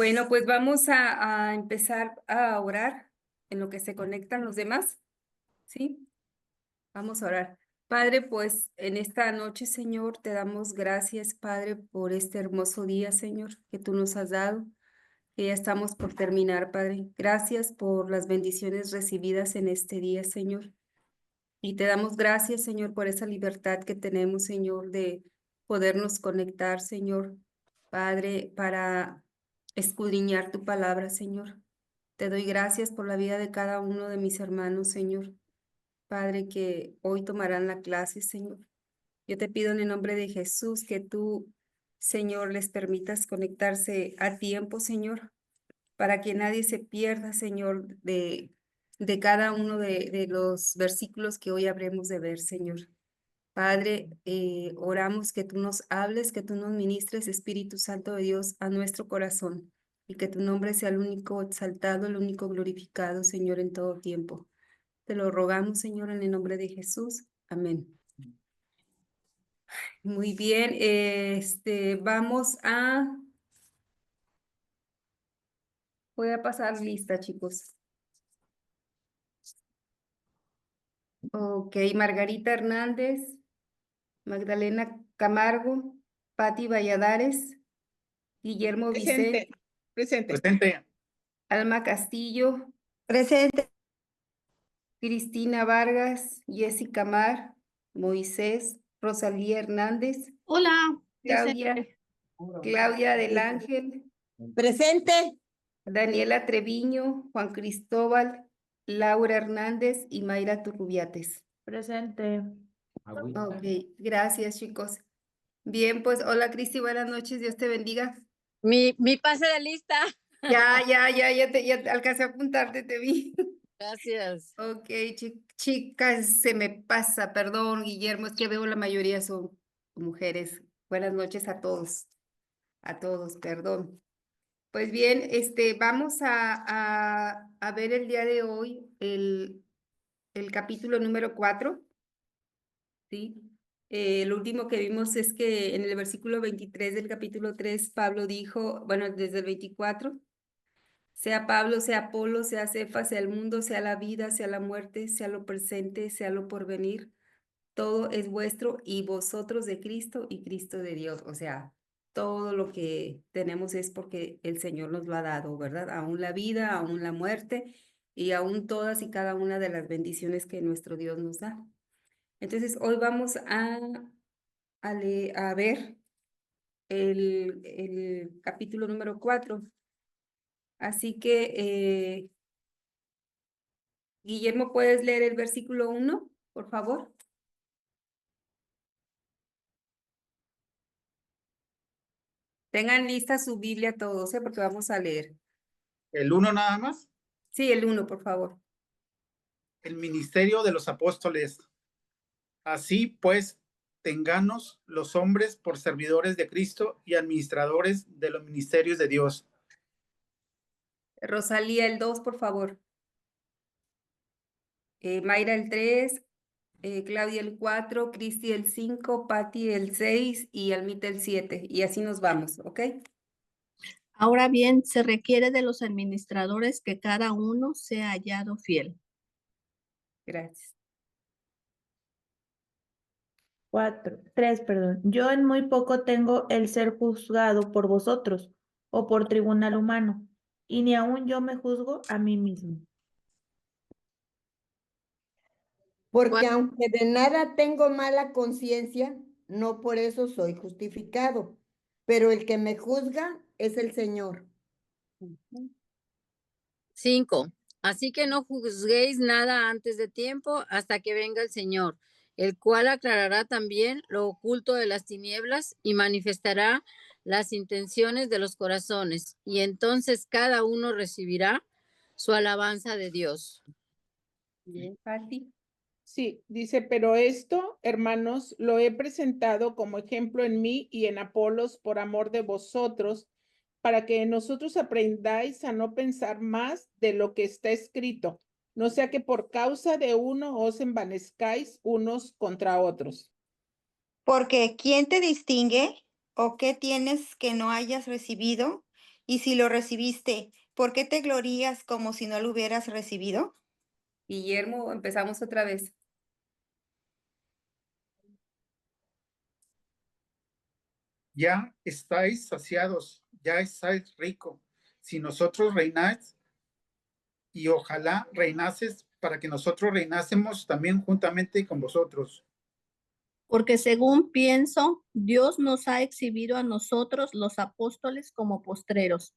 Bueno, pues vamos a empezar a orar en lo que se conectan los demás, ¿sí? Vamos a orar. Padre, pues en esta noche, Señor, te damos gracias, Padre, por este hermoso día, Señor, que tú nos has dado, que ya estamos por terminar, Padre. Gracias por las bendiciones recibidas en este día, Señor. Y te damos gracias, Señor, por esa libertad que tenemos, Señor, de podernos conectar, Señor, Padre, para escudriñar tu palabra, Señor. Te doy gracias por la vida de cada uno de mis hermanos, Señor. Padre, que hoy tomarán la clase, Señor. Yo te pido en el nombre de Jesús que tú, Señor, les permitas conectarse a tiempo, Señor, para que nadie se pierda, Señor, de cada uno de los versículos que hoy habremos de ver, Señor. Padre, oramos que tú nos hables, que tú nos ministres, Espíritu Santo de Dios, a nuestro corazón, y que tu nombre sea el único exaltado, el único glorificado, Señor, en todo tiempo. Te lo rogamos, Señor, en el nombre de Jesús. Amén. Muy bien, voy a pasar lista, chicos. Ok, Margarita Hernández, Magdalena Camargo, Patti Valladares, Guillermo Vicente, Presente. Alma Castillo, Presente. Cristina Vargas, Jessica Mar, Moisés, Rosalía Hernández, Hola. Claudia del Ángel, Presente. Daniela Treviño, Juan Cristóbal, Laura Hernández y Mayra Turrubiates. Presente. Ok, gracias, chicos. Bien, pues hola Cristi, buenas noches, Dios te bendiga. Mi pase de lista. Ya alcancé a apuntarte, te vi. Gracias. Ok, chicas, se me pasa, perdón, Guillermo, es que veo la mayoría son mujeres. Buenas noches a todos, perdón. Pues bien, vamos a ver el día de hoy el capítulo número 4, ¿sí? Lo último que vimos es que en el versículo 23 del capítulo 3, Pablo dijo, bueno, desde el 24, sea Pablo, sea Apolo, sea Cefas, sea el mundo, sea la vida, sea la muerte, sea lo presente, sea lo porvenir, todo es vuestro y vosotros de Cristo y Cristo de Dios. O sea, todo lo que tenemos es porque el Señor nos lo ha dado, ¿verdad? Aún la vida, aún la muerte y aún todas y cada una de las bendiciones que nuestro Dios nos da. Entonces, hoy vamos a ver el capítulo número 4. Así que, Guillermo, ¿puedes leer el versículo 1, por favor? Tengan lista su Biblia todos, porque vamos a leer. ¿El 1 nada más? Sí, el 1, por favor. El ministerio de los apóstoles. Así pues, tenganos los hombres por servidores de Cristo y administradores de los ministerios de Dios. Rosalía, el 2, por favor. Mayra, el 3. Claudia, el 4. Cristi, el 5. Patti, el 6. Y Almita, el 7. Y así nos vamos, ¿ok? Ahora bien, se requiere de los administradores que cada uno sea hallado fiel. Gracias. 3, perdón. Yo en muy poco tengo el ser juzgado por vosotros o por tribunal humano, y ni aun yo me juzgo a mí mismo. Porque aunque de nada tengo mala conciencia, no por eso soy justificado. Pero el que me juzga es el Señor. 5. Así que no juzguéis nada antes de tiempo hasta que venga el Señor, el cual aclarará también lo oculto de las tinieblas y manifestará las intenciones de los corazones. Y entonces cada uno recibirá su alabanza de Dios. Bien, Patti. Sí, dice, pero esto, hermanos, lo he presentado como ejemplo en mí y en Apolos por amor de vosotros, para que nosotros aprendáis a no pensar más de lo que está escrito, no sea que por causa de uno os envanezcáis unos contra otros. Porque ¿quién te distingue o qué tienes que no hayas recibido? Y si lo recibiste, ¿por qué te glorías como si no lo hubieras recibido? Guillermo, empezamos otra vez. Ya estáis saciados, ya estáis rico. Si nosotros reináis, y ojalá reinases para que nosotros reinásemos también juntamente con vosotros. Porque según pienso, Dios nos ha exhibido a nosotros los apóstoles como postreros,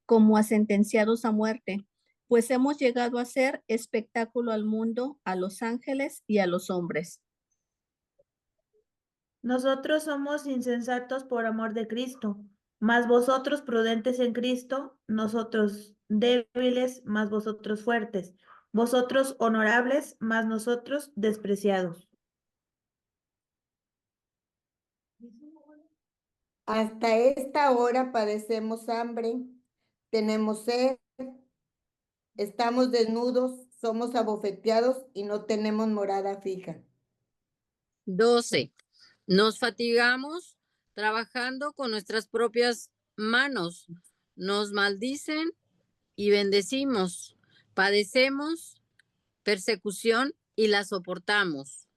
como a sentenciados a muerte, pues hemos llegado a ser espectáculo al mundo, a los ángeles y a los hombres. Nosotros somos insensatos por amor de Cristo, mas vosotros prudentes en Cristo, nosotros débiles, mas vosotros fuertes, vosotros honorables, mas nosotros despreciados. Hasta esta hora padecemos hambre, tenemos sed, estamos desnudos, somos abofeteados y no tenemos morada fija. 12. Nos fatigamos trabajando con nuestras propias manos. Nos maldicen y bendecimos. Padecemos persecución y la soportamos.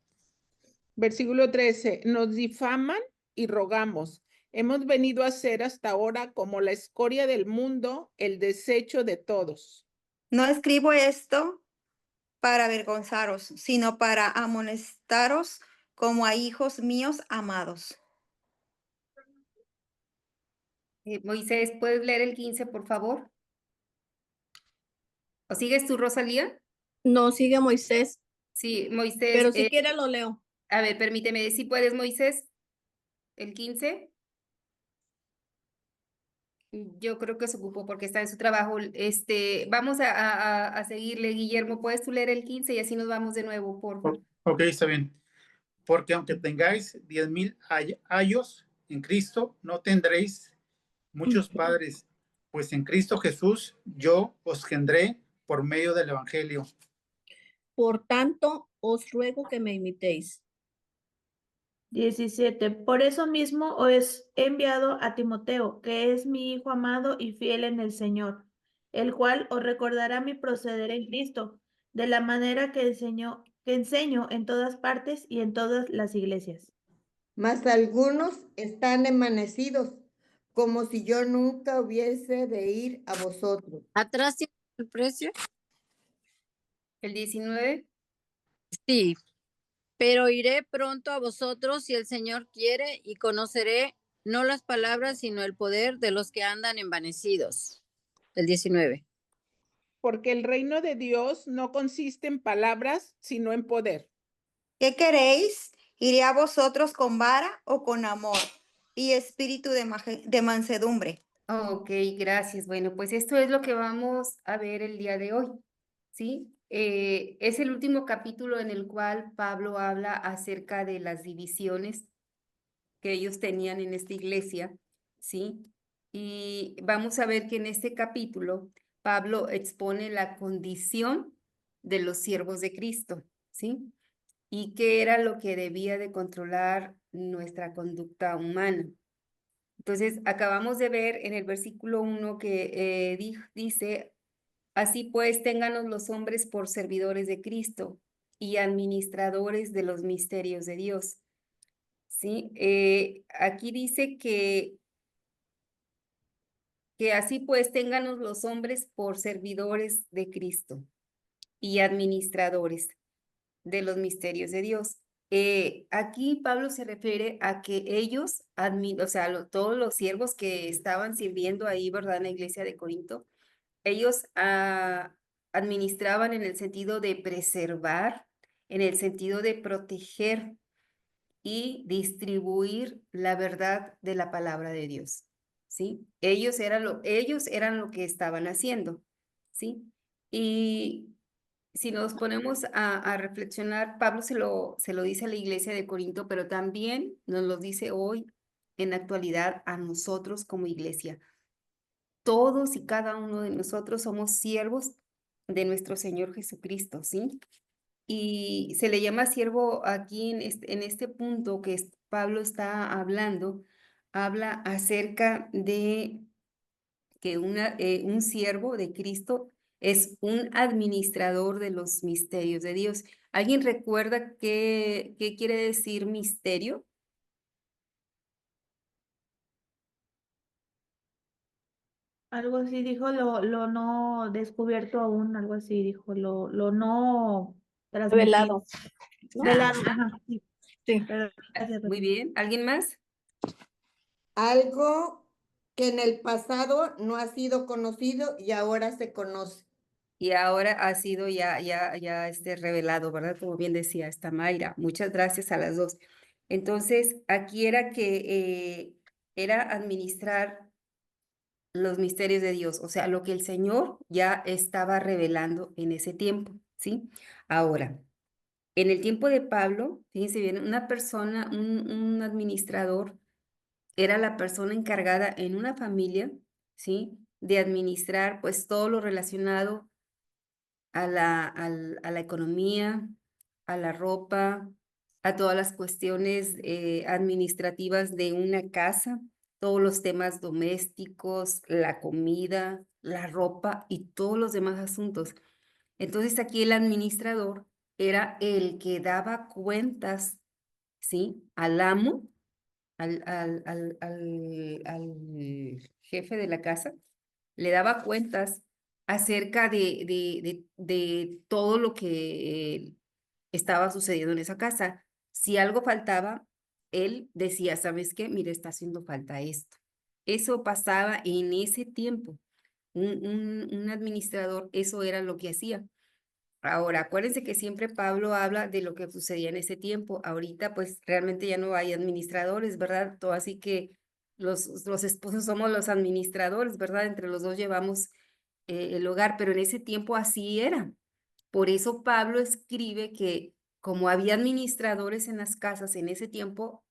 Versículo 13. Nos difaman y rogamos. Hemos venido a ser hasta ahora como la escoria del mundo, el desecho de todos. No escribo esto para avergonzaros, sino para amonestaros como a hijos míos amados. Moisés, ¿puedes leer el 15, por favor? ¿O sigues tú, Rosalía? No, sigue Moisés, Sí, Moisés. pero si quiere lo leo. A ver, permíteme, si puedes, Moisés, el 15. Yo creo que se ocupó porque está en su trabajo. Vamos a seguirle, Guillermo. ¿Puedes tú leer el 15 y así nos vamos de nuevo, por favor? Ok, está bien. Porque aunque tengáis 10,000 años en Cristo, no tendréis muchos padres, pues en Cristo Jesús yo os gendré por medio del Evangelio. Por tanto, os ruego que me imitéis. 17. Por eso mismo os he enviado a Timoteo, que es mi hijo amado y fiel en el Señor, el cual os recordará mi proceder en Cristo, de la manera que enseño en todas partes y en todas las iglesias. Mas algunos están envanecidos, como si yo nunca hubiese de ir a vosotros. ¿Atrás tiene el precio? ¿El 19? Sí. Pero iré pronto a vosotros si el Señor quiere y conoceré no las palabras, sino el poder de los que andan envanecidos. El 19. Porque el reino de Dios no consiste en palabras, sino en poder. ¿Qué queréis? ¿Iré a vosotros con vara o con amor y espíritu de mansedumbre? Ok, gracias. Bueno, pues esto es lo que vamos a ver el día de hoy, ¿sí? Es el último capítulo en el cual Pablo habla acerca de las divisiones que ellos tenían en esta iglesia, ¿sí? Y vamos a ver que en este capítulo Pablo expone la condición de los siervos de Cristo, ¿sí? Y qué era lo que debía de controlar nuestra conducta humana. Entonces, acabamos de ver en el versículo 1 que dice, así pues, ténganos los hombres por servidores de Cristo y administradores de los misterios de Dios. ¿Sí? Aquí dice que así pues, ténganos los hombres por servidores de Cristo y administradores de los misterios de Dios. Aquí Pablo se refiere a que ellos, o sea, todos los siervos que estaban sirviendo ahí, ¿verdad? En la iglesia de Corinto, ellos administraban en el sentido de preservar, en el sentido de proteger y distribuir la verdad de la palabra de Dios, ¿sí? Ellos eran lo que estaban haciendo, ¿sí? Y si nos ponemos a reflexionar, Pablo se lo dice a la iglesia de Corinto, pero también nos lo dice hoy en la actualidad a nosotros como iglesia. Todos y cada uno de nosotros somos siervos de nuestro Señor Jesucristo, ¿sí? Y se le llama siervo aquí en este punto que Pablo está hablando, habla acerca de que un siervo de Cristo es un administrador de los misterios de Dios. ¿Alguien recuerda qué quiere decir misterio? Algo así dijo, lo no descubierto aún, algo así dijo, lo no transmitido. Revelado, ¿no? Velado, Ajá. ajá, sí. Sí. Pero gracias, Muy bien. ¿Alguien más? Algo que en el pasado no ha sido conocido y ahora se conoce. Y ahora ha sido ya revelado, ¿verdad? Como bien decía esta Mayra. Muchas gracias a las dos. Entonces, aquí era que era administrar los misterios de Dios, o sea, lo que el Señor ya estaba revelando en ese tiempo, ¿sí? Ahora, en el tiempo de Pablo, fíjense bien, una persona, un administrador, era la persona encargada en una familia, ¿sí? De administrar pues todo lo relacionado a la economía, a la ropa, a todas las cuestiones administrativas de una casa, todos los temas domésticos, la comida, la ropa y todos los demás asuntos. Entonces aquí el administrador era el que daba cuentas, ¿sí? Al amo, al jefe de la casa, le daba cuentas acerca de todo lo que estaba sucediendo en esa casa. Si algo faltaba, él decía, ¿sabes qué? Mire, está haciendo falta esto. Eso pasaba en ese tiempo. Un administrador, eso era lo que hacía. Ahora, acuérdense que siempre Pablo habla de lo que sucedía en ese tiempo. Ahorita, pues realmente ya no hay administradores, ¿verdad? Todo así que los esposos somos los administradores, ¿verdad? Entre los dos llevamos el hogar, pero en ese tiempo así era. Por eso Pablo escribe que como había administradores en las casas en ese tiempo,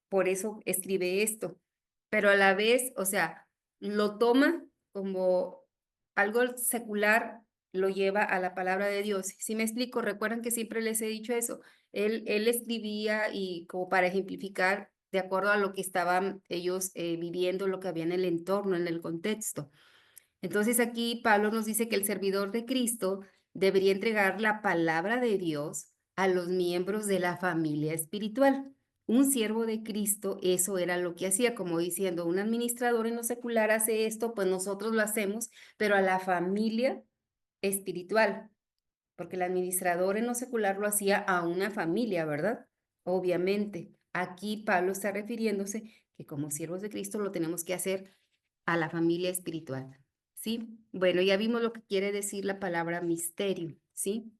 por eso escribe esto. Pero a la vez, o sea, lo toma como algo secular, lo lleva a la palabra de Dios. Si me explico, recuerdan que siempre les he dicho eso. Él escribía y como para ejemplificar de acuerdo a lo que estaban ellos viviendo, lo que había en el entorno, en el contexto. Entonces aquí Pablo nos dice que el servidor de Cristo debería entregar la palabra de Dios a los miembros de la familia espiritual. Un siervo de Cristo, eso era lo que hacía, como diciendo, un administrador en lo secular hace esto, pues nosotros lo hacemos, pero a la familia espiritual, porque el administrador en lo secular lo hacía a una familia, ¿verdad? Obviamente, aquí Pablo está refiriéndose que como siervos de Cristo lo tenemos que hacer a la familia espiritual, ¿sí? Bueno, ya vimos lo que quiere decir la palabra misterio, ¿sí?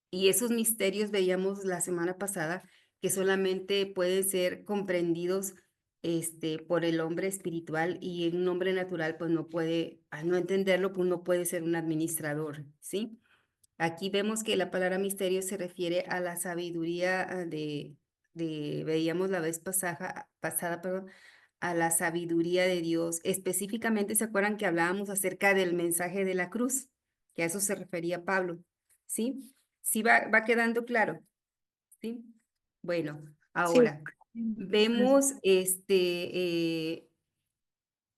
Y esos misterios veíamos la semana pasada que solamente pueden ser comprendidos por el hombre espiritual y un hombre natural pues no puede, al no entenderlo, pues no puede ser un administrador, ¿sí? Aquí vemos que la palabra misterio se refiere a la sabiduría veíamos la vez pasada, perdón, a la sabiduría de Dios. Específicamente, ¿se acuerdan que hablábamos acerca del mensaje de la cruz? Que a eso se refería Pablo, ¿sí? Sí va quedando claro, ¿sí? Bueno, ahora vemos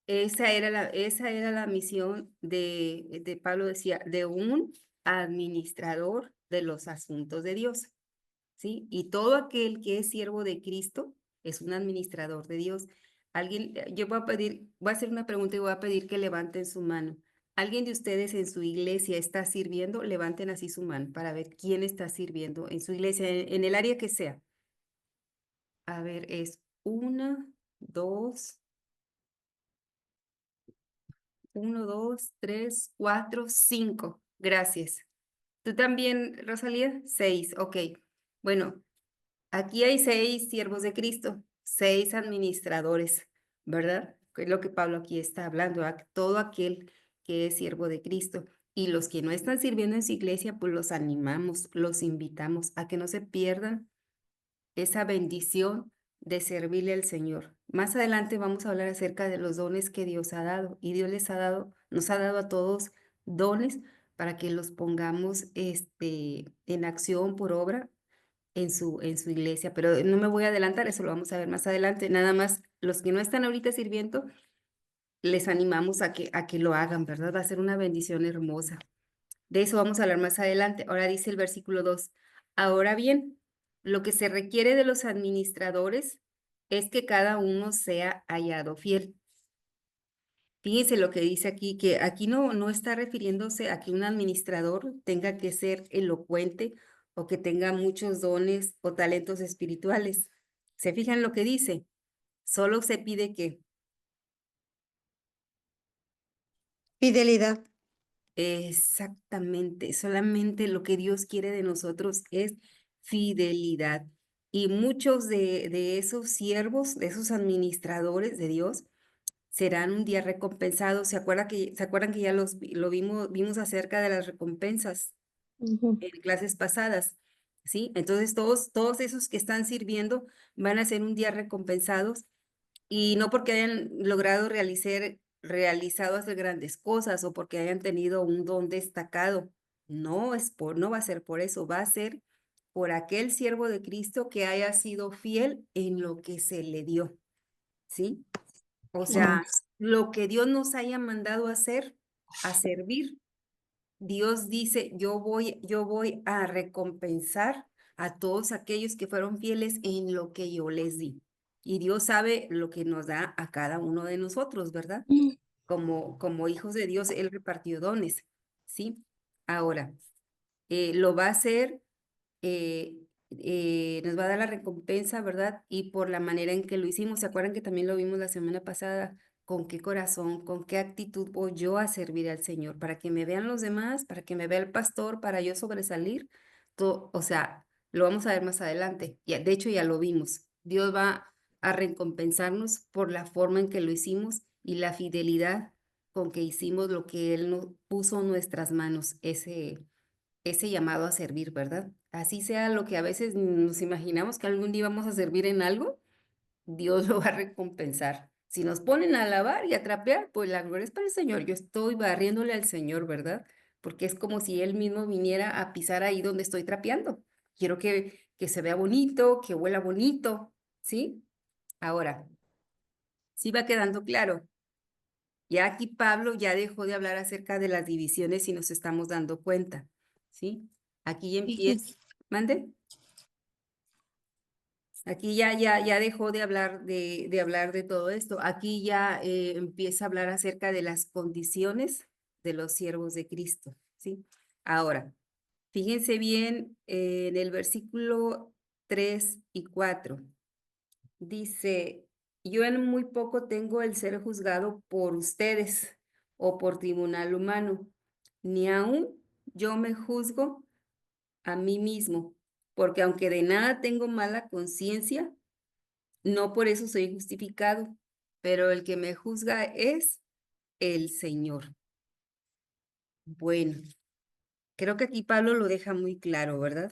esa era la misión de Pablo, decía, de un administrador de los asuntos de Dios, ¿sí? Y todo aquel que es siervo de Cristo es un administrador de Dios. Yo voy a hacer una pregunta y voy a pedir que levanten su mano. ¿Alguien de ustedes en su iglesia está sirviendo? Levanten así su mano para ver quién está sirviendo en su iglesia, en el área que sea. A ver, es 1, 2, 1, 2, 3, 4, 5. Gracias. ¿Tú también, Rosalía? 6, ok. Bueno, aquí hay 6 siervos de Cristo, 6 administradores, ¿verdad? Que es lo que Pablo aquí está hablando, a todo aquel que es siervo de Cristo. Y los que no están sirviendo en su iglesia, pues los animamos, los invitamos a que no se pierdan esa bendición de servirle al Señor. Más adelante vamos a hablar acerca de los dones que Dios ha dado y Dios nos ha dado a todos dones para que los pongamos en acción por obra en su iglesia, pero no me voy a adelantar, eso lo vamos a ver más adelante. Nada más, los que no están ahorita sirviendo, les animamos a que lo hagan, ¿verdad? Va a ser una bendición hermosa. De eso vamos a hablar más adelante. Ahora dice el versículo 2. Ahora bien, lo que se requiere de los administradores es que cada uno sea hallado fiel. Fíjense lo que dice aquí, que aquí no está refiriéndose a que un administrador tenga que ser elocuente o que tenga muchos dones o talentos espirituales. ¿Se fijan lo que dice? Solo se pide que Fidelidad. exactamente, solamente lo que Dios quiere de nosotros es fidelidad. Y muchos de esos siervos, de esos administradores de Dios, serán un día recompensados. ¿Se acuerdan que ya lo vimos acerca de las recompensas Ujú. en clases pasadas? ¿Sí? Entonces todos esos que están sirviendo van a ser un día recompensados y no porque hayan logrado realizado hacer grandes cosas o porque hayan tenido un don destacado. No va a ser por eso, va a ser por aquel siervo de Cristo que haya sido fiel en lo que se le dio, ¿sí? O sea, lo que Dios nos haya mandado a hacer, a servir. Dios dice, yo voy a recompensar a todos aquellos que fueron fieles en lo que yo les di. Y Dios sabe lo que nos da a cada uno de nosotros, ¿verdad? Como hijos de Dios, Él repartió dones, ¿sí? Ahora, lo va a hacer, eh, nos va a dar la recompensa, ¿verdad? Y por la manera en que lo hicimos, ¿se acuerdan que también lo vimos la semana pasada? ¿Con qué corazón, con qué actitud voy yo a servir al Señor? Para que me vean los demás, para que me vea el pastor, para yo sobresalir. O sea, lo vamos a ver más adelante. De hecho, ya lo vimos. Dios va a recompensarnos por la forma en que lo hicimos y la fidelidad con que hicimos lo que Él nos puso en nuestras manos, ese llamado a servir, ¿verdad? Así sea lo que a veces nos imaginamos que algún día vamos a servir en algo, Dios lo va a recompensar. Si nos ponen a lavar y a trapear, pues la gloria es para el Señor. Yo estoy barriéndole al Señor, ¿verdad? Porque es como si Él mismo viniera a pisar ahí donde estoy trapeando. Quiero que se vea bonito, que huela bonito, ¿sí? Ahora, sí va quedando claro. Ya aquí Pablo ya dejó de hablar acerca de las divisiones y nos estamos dando cuenta, ¿sí? Aquí empieza, mande. Aquí ya dejó de hablar de todo esto. Aquí ya empieza a hablar acerca de las condiciones de los siervos de Cristo, ¿sí? Ahora, fíjense bien en el versículo 3 y 4. Dice, yo en muy poco tengo el ser juzgado por ustedes o por tribunal humano, ni aún yo me juzgo a mí mismo, porque aunque de nada tengo mala conciencia, no por eso soy justificado, pero el que me juzga es el Señor. Bueno, creo que aquí Pablo lo deja muy claro, ¿verdad?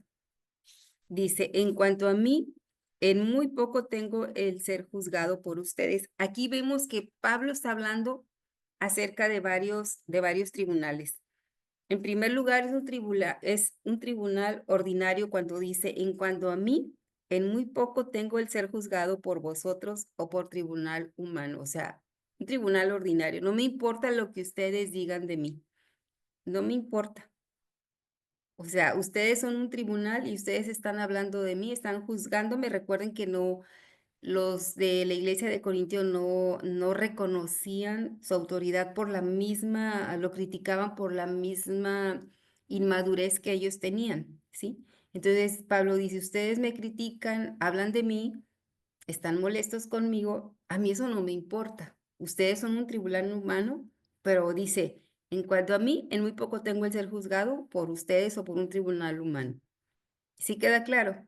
Dice, en cuanto a mí, en muy poco tengo el ser juzgado por ustedes. Aquí vemos que Pablo está hablando acerca de varios tribunales. En primer lugar, es un tribunal ordinario cuando dice, en cuanto a mí, en muy poco tengo el ser juzgado por vosotros o por tribunal humano, o sea, un tribunal ordinario. No me importa lo que ustedes digan de mí, no me importa. O sea, ustedes son un tribunal y ustedes están hablando de mí, están juzgándome. Recuerden que no, los de la iglesia de Corintio no reconocían su autoridad por la misma, lo criticaban por la misma inmadurez que ellos tenían, ¿sí? Entonces Pablo dice, ustedes me critican, hablan de mí, están molestos conmigo, a mí eso no me importa. Ustedes son un tribunal humano, pero dice, en cuanto a mí, en muy poco tengo el ser juzgado por ustedes o por un tribunal humano. ¿Sí queda claro?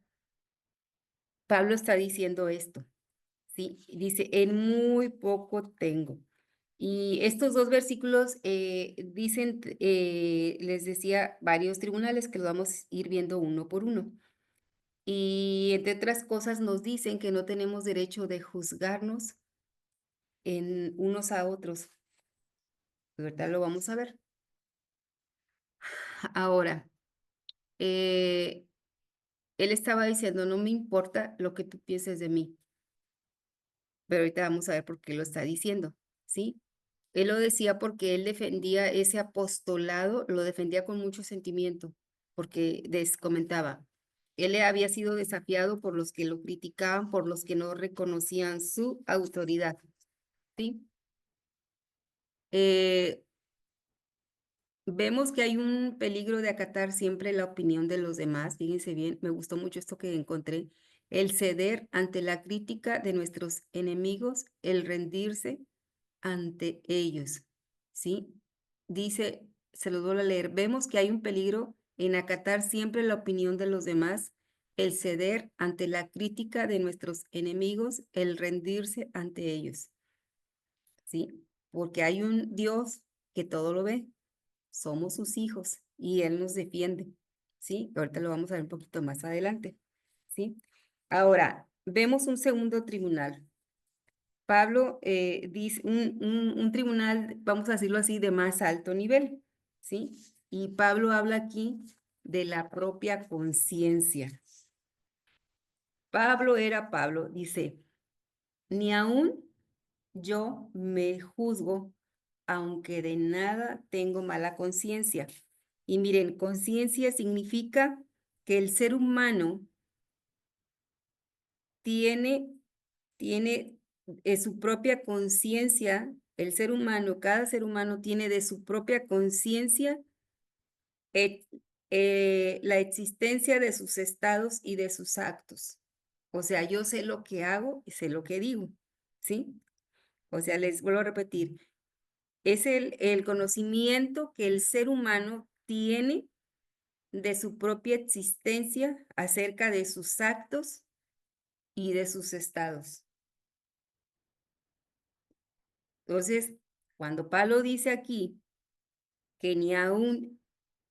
Pablo está diciendo esto. Sí, dice, en muy poco tengo. Y estos dos versículos dicen, les decía, varios tribunales que los vamos a ir viendo uno por uno. Y entre otras cosas nos dicen que no tenemos derecho de juzgarnos en unos a otros. ¿Verdad? Lo vamos a ver. Ahora, él estaba diciendo, no me importa lo que tú pienses de mí. Pero ahorita vamos a ver por qué lo está diciendo, ¿sí? él lo decía porque él defendía ese apostolado, lo defendía con mucho sentimiento, porque comentaba, él había sido desafiado por los que lo criticaban, por los que no reconocían su autoridad, ¿sí? Vemos que hay un peligro de acatar siempre la opinión de los demás. Fíjense bien, me gustó mucho esto que encontré. El ceder ante la crítica de nuestros enemigos, el rendirse ante ellos, ¿sí? Dice, se los voy a leer, vemos que hay un peligro en acatar siempre la opinión de los demás, el ceder ante la crítica de nuestros enemigos, el rendirse ante ellos, ¿sí? Porque hay un Dios que todo lo ve, somos sus hijos y Él nos defiende, ¿sí? Ahorita lo vamos a ver un poquito más adelante, ¿sí? Ahora, vemos un segundo tribunal. Pablo dice un tribunal, vamos a decirlo así, de más alto nivel, ¿sí? Y Pablo habla aquí de la propia conciencia. Pablo era Pablo, dice, ni aún yo me juzgo, aunque de nada tengo mala conciencia. Y miren, conciencia significa que el ser humano tiene su propia conciencia, el ser humano, cada ser humano tiene de su propia conciencia la existencia de sus estados y de sus actos. O sea, yo sé lo que hago y sé lo que digo, ¿sí? O sea, les vuelvo a repetir, es el conocimiento que el ser humano tiene de su propia existencia acerca de sus actos y de sus estados. Entonces, cuando Pablo dice aquí que ni aún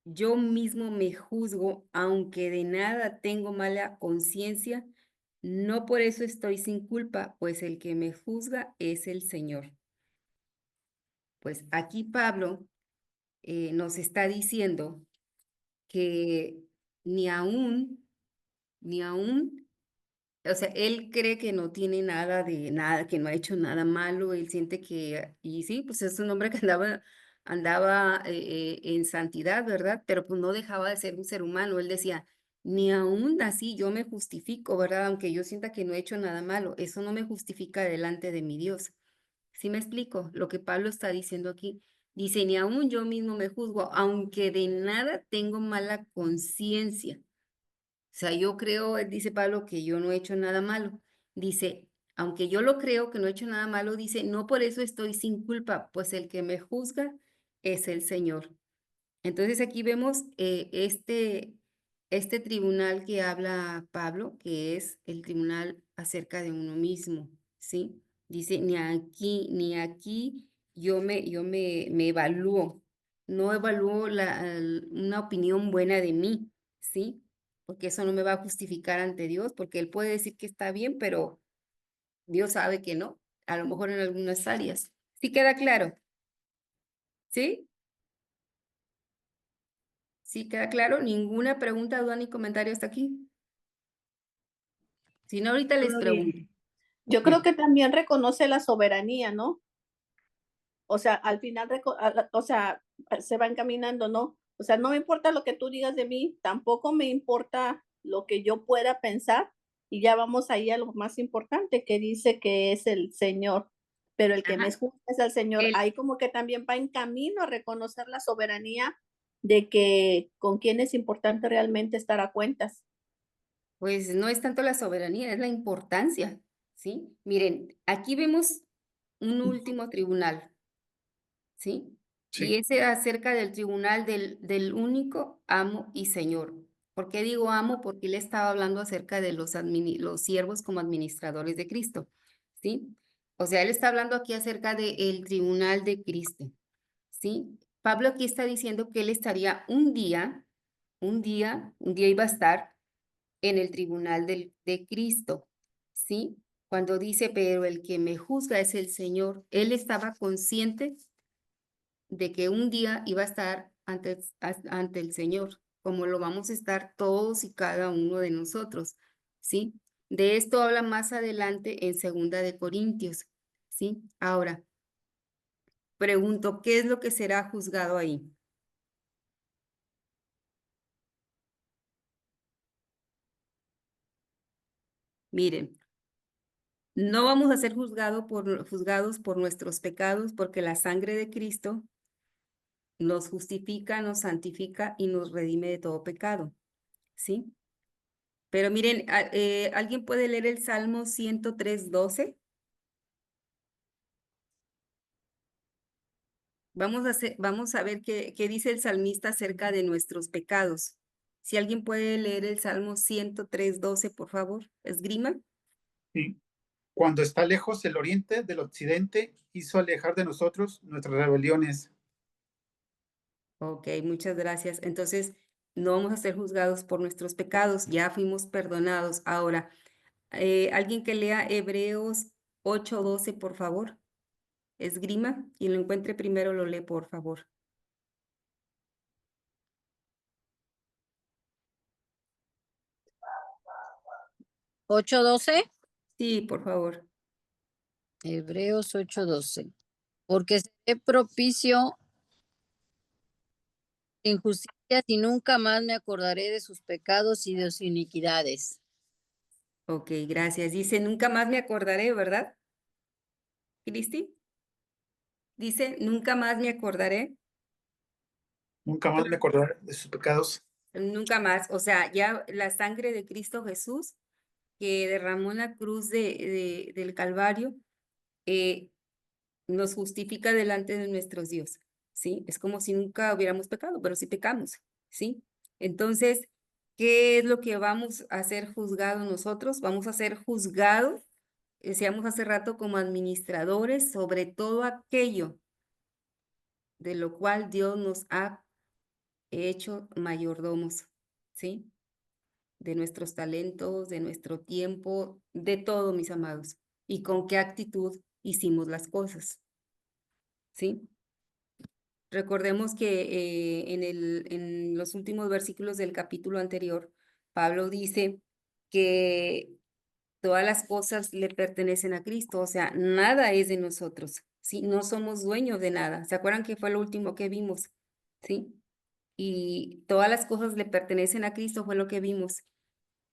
yo mismo me juzgo, aunque de nada tengo mala conciencia, no por eso estoy sin culpa, pues el que me juzga es el Señor. Pues aquí Pablo nos está diciendo que ni aún, o sea, él cree que no tiene nada de nada, que no ha hecho nada malo, él siente que, y sí, pues es un hombre que andaba en santidad, ¿verdad? Pero pues no dejaba de ser un ser humano, él decía, ni aún así yo me justifico, ¿verdad? Aunque yo sienta que no he hecho nada malo, eso no me justifica delante de mi Dios. ¿Sí me explico? Lo que Pablo está diciendo aquí, dice, ni aún yo mismo me juzgo, aunque de nada tengo mala conciencia. O sea, yo creo, dice Pablo, que yo no he hecho nada malo. Dice, aunque yo lo creo que no he hecho nada malo, dice, no por eso estoy sin culpa, pues el que me juzga es el Señor. Entonces aquí vemos este tribunal que habla Pablo, que es el tribunal acerca de uno mismo, ¿sí? Dice, ni aquí me evalúo, no evalúo una opinión buena de mí, ¿sí? Porque eso no me va a justificar ante Dios, porque Él puede decir que está bien, pero Dios sabe que no, a lo mejor en algunas áreas. ¿Sí queda claro? ¿Sí? ¿Sí queda claro? ¿Ninguna pregunta, duda ni comentario hasta aquí? Si no, ahorita les Todo pregunto. bien. Yo creo que también reconoce la soberanía, ¿no? O sea, al final, o sea, se va encaminando, ¿no? O sea, no me importa lo que tú digas de mí, tampoco me importa lo que yo pueda pensar, y ya vamos ahí a lo más importante, que dice que es el Señor, pero el que me Ajá. juzga es el Señor. El- Ahí como que también va en camino a reconocer la soberanía de que con quién es importante realmente estar a cuentas. Pues no es tanto la soberanía, es la importancia, ¿sí? Miren, aquí vemos un último tribunal, ¿sí? Y Sí, ese acerca del tribunal del único amo y señor. ¿Por qué digo amo? Porque él estaba hablando acerca de los siervos como administradores de Cristo, ¿sí? O sea, él está hablando aquí acerca del tribunal de Cristo, ¿sí? Pablo aquí está diciendo que él estaría un día iba a estar en el tribunal de Cristo, ¿sí? Cuando dice, pero el que me juzga es el Señor, él estaba consciente de que un día iba a estar ante el Señor, como lo vamos a estar todos y cada uno de nosotros, ¿sí? De esto habla más adelante en Segunda de Corintios, ¿sí? Ahora, pregunto, ¿qué es lo que será juzgado ahí? Miren, no vamos a ser juzgados por nuestros pecados, porque la sangre de Cristo nos justifica, nos santifica y nos redime de todo pecado, ¿sí? Pero miren, ¿alguien puede leer el Salmo 103:12? Vamos a ver qué dice el salmista acerca de nuestros pecados. Si alguien puede leer el Salmo 103:12, por favor, esgrima. Sí. Cuando está lejos el oriente del occidente, hizo alejar de nosotros nuestras rebeliones. Ok, muchas gracias. Entonces, no vamos a ser juzgados por nuestros pecados, ya fuimos perdonados. Ahora, alguien que lea Hebreos 8:12, por favor. Esgrima, y lo encuentre primero lo lee, por favor. ¿8:12? Sí, por favor. Hebreos 8:12. Porque seré propicio de injusticias y nunca más me acordaré de sus pecados y de sus iniquidades. Ok, gracias. Dice, nunca más me acordaré, ¿verdad? Cristi. Dice, nunca más me acordaré. Nunca más me acordaré de sus pecados. Nunca más. O sea, ya la sangre de Cristo Jesús que derramó en la cruz del Calvario, nos justifica delante de nuestros Dios, ¿sí? Es como si nunca hubiéramos pecado, pero sí pecamos, ¿sí? Entonces, ¿qué es lo que vamos a ser juzgados nosotros? Vamos a ser juzgados, decíamos hace rato, como administradores sobre todo aquello de lo cual Dios nos ha hecho mayordomos, ¿sí? De nuestros talentos, de nuestro tiempo, de todo, mis amados, y con qué actitud hicimos las cosas, ¿sí? Recordemos que en los últimos versículos del capítulo anterior, Pablo dice que todas las cosas le pertenecen a Cristo, o sea, nada es de nosotros, ¿sí? No somos dueños de nada. ¿Se acuerdan que fue lo último que vimos? ¿Sí? Y todas las cosas le pertenecen a Cristo, fue lo que vimos.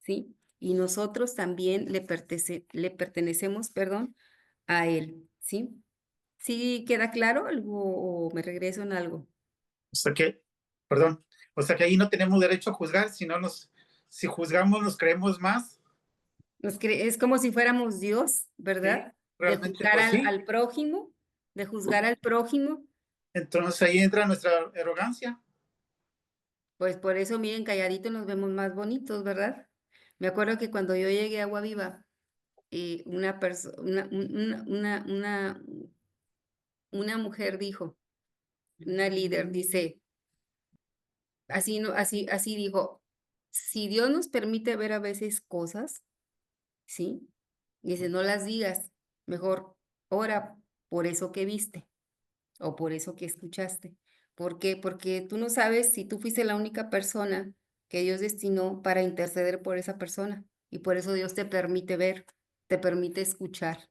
¿Sí? Y nosotros también le pertenecemos, perdón, a Él, ¿sí? ¿Sí queda claro algo o me regreso en algo? O sea que, perdón, o sea que ahí no tenemos derecho a juzgar, si juzgamos nos creemos más. Es como si fuéramos Dios, Sí, ¿verdad? De realmente, juzgar pues sí. al prójimo, de juzgar al prójimo, Entonces ahí entra nuestra arrogancia. pues por eso, miren, calladitos nos vemos más bonitos, ¿verdad? Me acuerdo que cuando yo llegué a Agua Viva, una persona, una mujer dijo, una líder dice, así, no, así dijo, si Dios nos permite ver a veces cosas, ¿sí? Dice, no las digas, mejor ora por eso que viste o por eso que escuchaste. ¿Por qué? Porque tú no sabes si tú fuiste la única persona que Dios destinó para interceder por esa persona y por eso Dios te permite ver, te permite escuchar.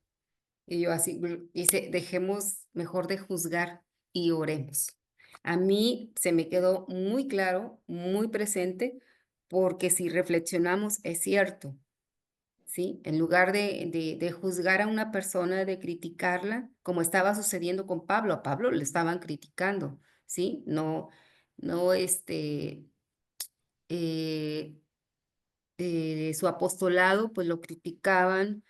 Y yo así, dice, dejemos mejor de juzgar y oremos. A mí se me quedó muy claro, muy presente, porque si reflexionamos, es cierto, ¿sí? En lugar de juzgar a una persona, de criticarla, como estaba sucediendo con Pablo, a Pablo le estaban criticando, ¿sí? No, no, eh, su apostolado, pues lo criticaban,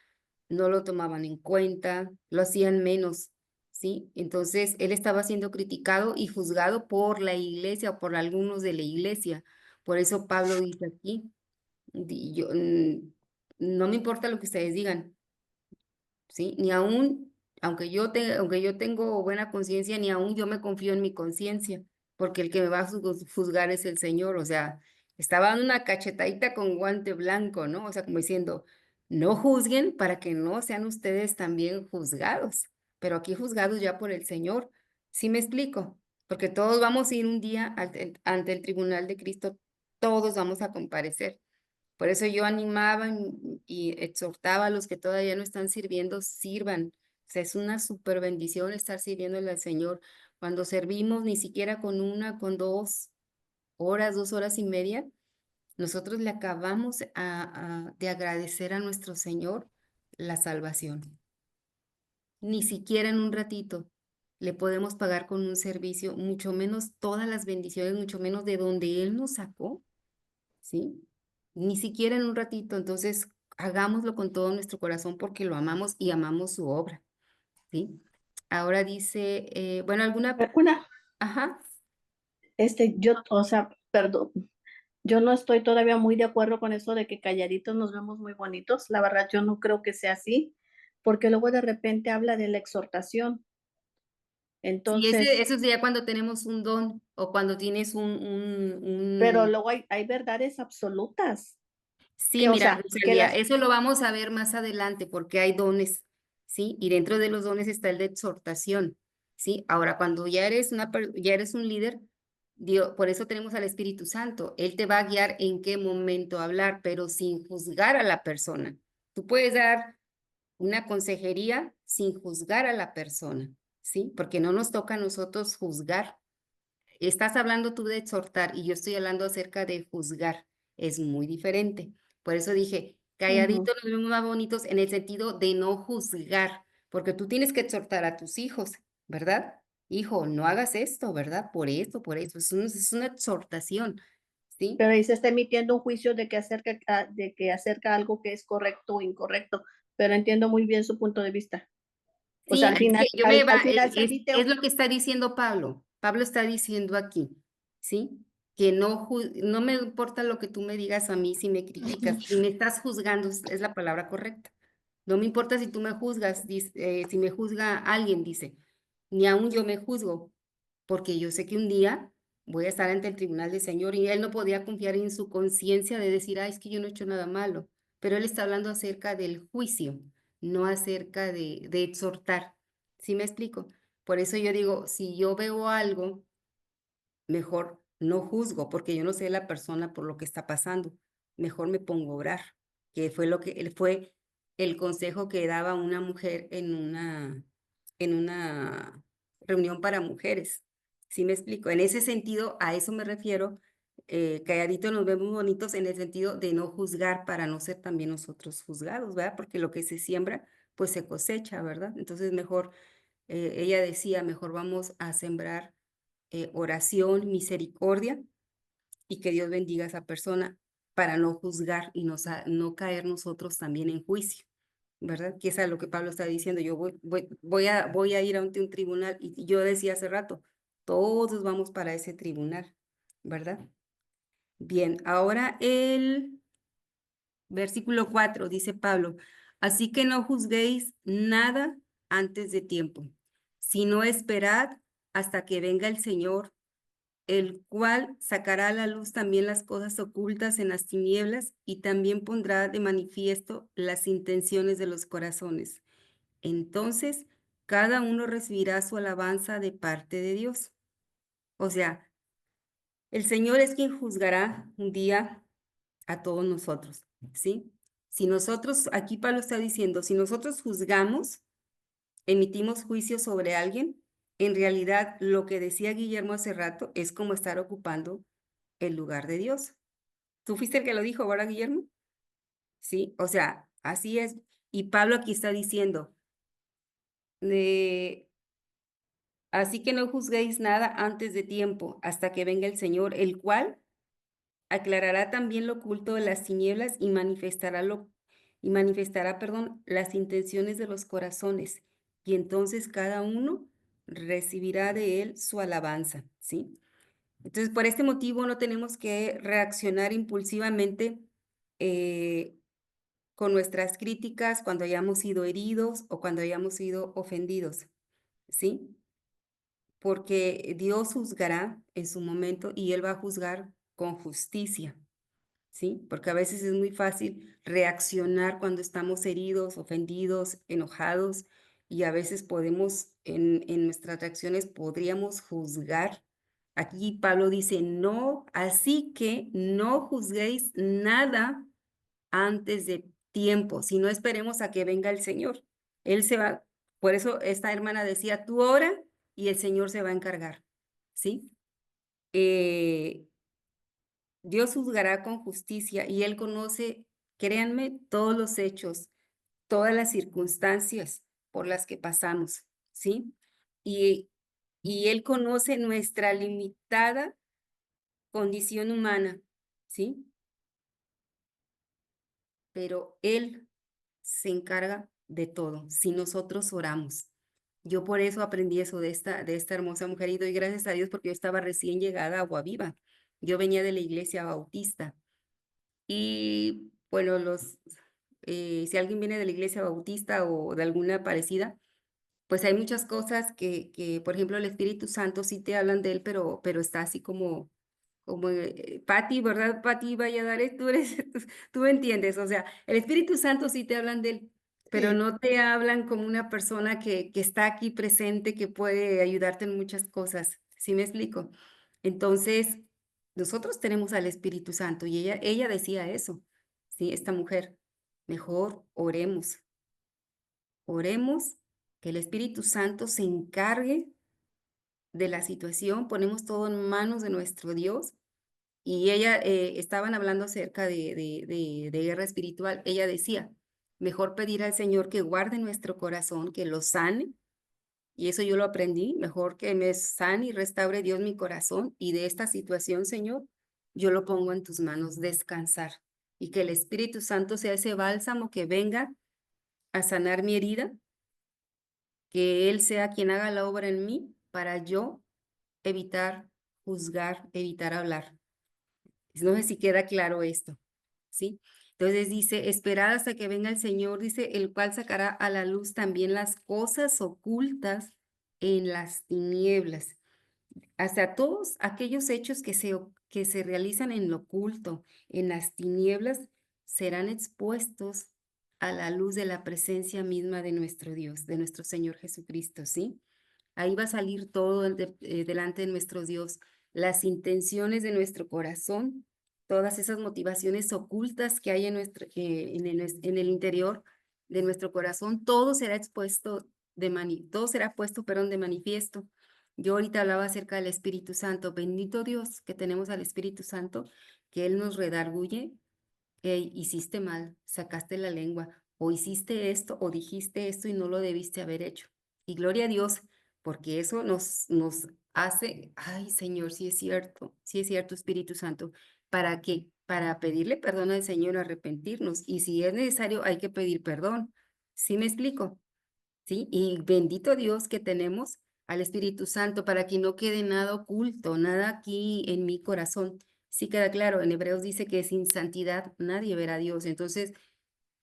no lo tomaban en cuenta, lo hacían menos, ¿sí? Entonces, él estaba siendo criticado y juzgado por la iglesia o por algunos de la iglesia. Por eso Pablo dice aquí, no me importa lo que ustedes digan, ¿sí? Ni aún, aunque yo tengo buena conciencia, ni aún yo me confío en mi conciencia, porque el que me va a juzgar es el Señor, o sea, estaba dando una cachetadita con guante blanco, ¿no? O sea, como diciendo, no juzguen para que no sean ustedes también juzgados, pero aquí juzgados ya por el Señor, ¿sí me explico? Porque todos vamos a ir un día ante el tribunal de Cristo, todos vamos a comparecer. Por eso yo animaba y exhortaba a los que todavía no están sirviendo, sirvan, sea, es una súper bendición estar sirviéndole al Señor. Cuando servimos, ni siquiera con 1, con 2 horas, 2 horas y media, nosotros le acabamos de agradecer a nuestro Señor la salvación. Ni siquiera en un ratito le podemos pagar con un servicio, mucho menos todas las bendiciones, mucho menos de donde Él nos sacó, ¿sí? Ni siquiera en un ratito. Entonces, hagámoslo con todo nuestro corazón porque lo amamos y amamos su obra, ¿sí? Ahora dice, bueno, Una, ajá, o sea, perdón, yo no estoy todavía muy de acuerdo con eso de que calladitos nos vemos muy bonitos. La verdad, yo no creo que sea así, porque luego de repente habla de la exhortación. sí, Entonces, eso sería cuando tenemos un don o cuando tienes pero luego hay verdades absolutas, Sí, que, o mira, sea, que Rosalía, las, eso lo vamos a ver más adelante porque hay dones, ¿sí? Y dentro de los dones está el de exhortación, ¿sí? Ahora, cuando ya eres un líder, por eso tenemos al Espíritu Santo. Él te va a guiar en qué momento hablar, pero sin juzgar a la persona. Tú puedes dar una consejería sin juzgar a la persona, ¿sí? Porque no nos toca a nosotros juzgar. Estás hablando tú de exhortar y yo estoy hablando acerca de juzgar. Es muy diferente. Por eso dije, calladitos nos vemos más bonitos en el sentido de no juzgar, porque tú tienes que exhortar a tus hijos, ¿verdad? Hijo, no hagas esto, ¿verdad? Por esto, por eso. Es una exhortación, ¿sí? pero ahí se está emitiendo un juicio de que acerca algo que es correcto o incorrecto, pero entiendo muy bien su punto de vista. O sea, Sí, al es final, que yo me al va, final se emite es lo que está diciendo Pablo. Pablo está diciendo aquí, ¿sí? Que no me importa lo que tú me digas a mí si me criticas, si me estás juzgando, es la palabra correcta. No me importa si tú me juzgas, si me juzga alguien, dice, ni aún yo me juzgo, porque yo sé que un día voy a estar ante el tribunal del Señor y él no podía confiar en su conciencia de decir, es que yo no he hecho nada malo, pero él está hablando acerca del juicio, no acerca de exhortar. ¿Sí me explico? Por eso yo digo, si yo veo algo, mejor no juzgo, porque yo no sé la persona por lo que está pasando. Mejor me pongo a orar, que fue el consejo que daba una mujer en una reunión para mujeres. ¿Sí me explico? En ese sentido, a eso me refiero. Calladitos nos vemos bonitos en el sentido de no juzgar para no ser también nosotros juzgados, ¿verdad? Porque lo que se siembra, pues se cosecha, ¿verdad? Entonces mejor, ella decía, mejor vamos a sembrar oración, misericordia y que Dios bendiga a esa persona para no juzgar y no caer nosotros también en juicio, ¿verdad? Que es a lo que Pablo está diciendo. Yo voy a ir ante un tribunal y yo decía hace rato, todos vamos para ese tribunal, ¿verdad? Bien, ahora el versículo 4 dice Pablo, así que no juzguéis nada antes de tiempo, sino esperad hasta que venga el Señor, el cual sacará a la luz también las cosas ocultas en las tinieblas y también pondrá de manifiesto las intenciones de los corazones. Entonces, cada uno recibirá su alabanza de parte de Dios. O sea, el Señor es quien juzgará un día a todos nosotros, ¿sí? Si nosotros, aquí Pablo está diciendo, si nosotros juzgamos, emitimos juicio sobre alguien, en realidad lo que decía Guillermo hace rato es como estar ocupando el lugar de Dios. ¿Tú fuiste el que lo dijo, verdad, Guillermo? Sí, o sea, así es. Y Pablo aquí está diciendo, eh, así que no juzguéis nada antes de tiempo, hasta que venga el Señor, el cual aclarará también lo oculto de las tinieblas y manifestará, perdón, las intenciones de los corazones. Y entonces cada uno recibirá de él su alabanza, ¿sí? Entonces, por este motivo no tenemos que reaccionar impulsivamente eh, con nuestras críticas cuando hayamos sido heridos o cuando hayamos sido ofendidos, ¿sí? Porque Dios juzgará en su momento y Él va a juzgar con justicia, ¿sí? Porque a veces es muy fácil reaccionar cuando estamos heridos, ofendidos, enojados y a veces podemos, en nuestras reacciones, podríamos juzgar. Aquí Pablo dice, no, así que no juzguéis nada antes de tiempo, si no esperemos a que venga el Señor. Él se va, Por eso esta hermana decía, tú ora y el Señor se va a encargar, ¿sí? Dios juzgará con justicia y Él conoce, créanme, todos los hechos, todas las circunstancias por las que pasamos, ¿sí? Y, y Él conoce nuestra limitada condición humana, ¿sí? Pero Él se encarga de todo si nosotros oramos. Yo por eso aprendí eso de esta hermosa mujer y doy gracias a Dios porque yo estaba recién llegada a Agua Viva. Yo venía de la iglesia bautista y bueno, si alguien viene de la iglesia bautista o de alguna parecida, pues hay muchas cosas por ejemplo, el Espíritu Santo sí te hablan de él, pero está así como Pati, ¿verdad? Pati Valladares, tú me entiendes, o sea, el Espíritu Santo sí te hablan de él, pero Sí. no te hablan como una persona que está aquí presente, que puede ayudarte en muchas cosas, ¿sí me explico? Entonces, nosotros tenemos al Espíritu Santo y ella decía eso, ¿sí? Esta mujer, mejor oremos, que el Espíritu Santo se encargue de la situación, ponemos todo en manos de nuestro Dios. Y ella, estaban hablando acerca de guerra espiritual. Ella decía, mejor pedir al Señor que guarde nuestro corazón, que lo sane. Y eso yo lo aprendí, mejor que me sane y restaure Dios mi corazón. Y de esta situación, Señor, yo lo pongo en tus manos, descansar. Y que el Espíritu Santo sea ese bálsamo que venga a sanar mi herida, que Él sea quien haga la obra en mí para yo evitar juzgar, evitar hablar. No sé si queda claro esto, ¿sí? Entonces dice, esperad hasta que venga el Señor, dice, el cual sacará a la luz también las cosas ocultas en las tinieblas. Hasta todos aquellos hechos que se realizan en lo oculto, en las tinieblas, serán expuestos a la luz de la presencia misma de nuestro Dios, de nuestro Señor Jesucristo, ¿sí? Ahí va a salir todo delante de nuestro Dios, las intenciones de nuestro corazón, todas esas motivaciones ocultas que hay en el interior de nuestro corazón, todo será expuesto todo será puesto, perdón, de manifiesto. Yo ahorita hablaba acerca del Espíritu Santo. Bendito Dios que tenemos al Espíritu Santo, que Él nos redarguye. Hey, hiciste mal, sacaste la lengua, o hiciste esto, o dijiste esto y no lo debiste haber hecho. Y gloria a Dios, porque eso nos hace, ay Señor, sí es cierto, Espíritu Santo. ¿Para qué? Para pedirle perdón al Señor, arrepentirnos. Y si es necesario, hay que pedir perdón. ¿Sí me explico? ¿Sí? Y bendito Dios que tenemos al Espíritu Santo para que no quede nada oculto, nada aquí en mi corazón. Sí queda claro, en Hebreos dice que sin santidad nadie verá a Dios. Entonces,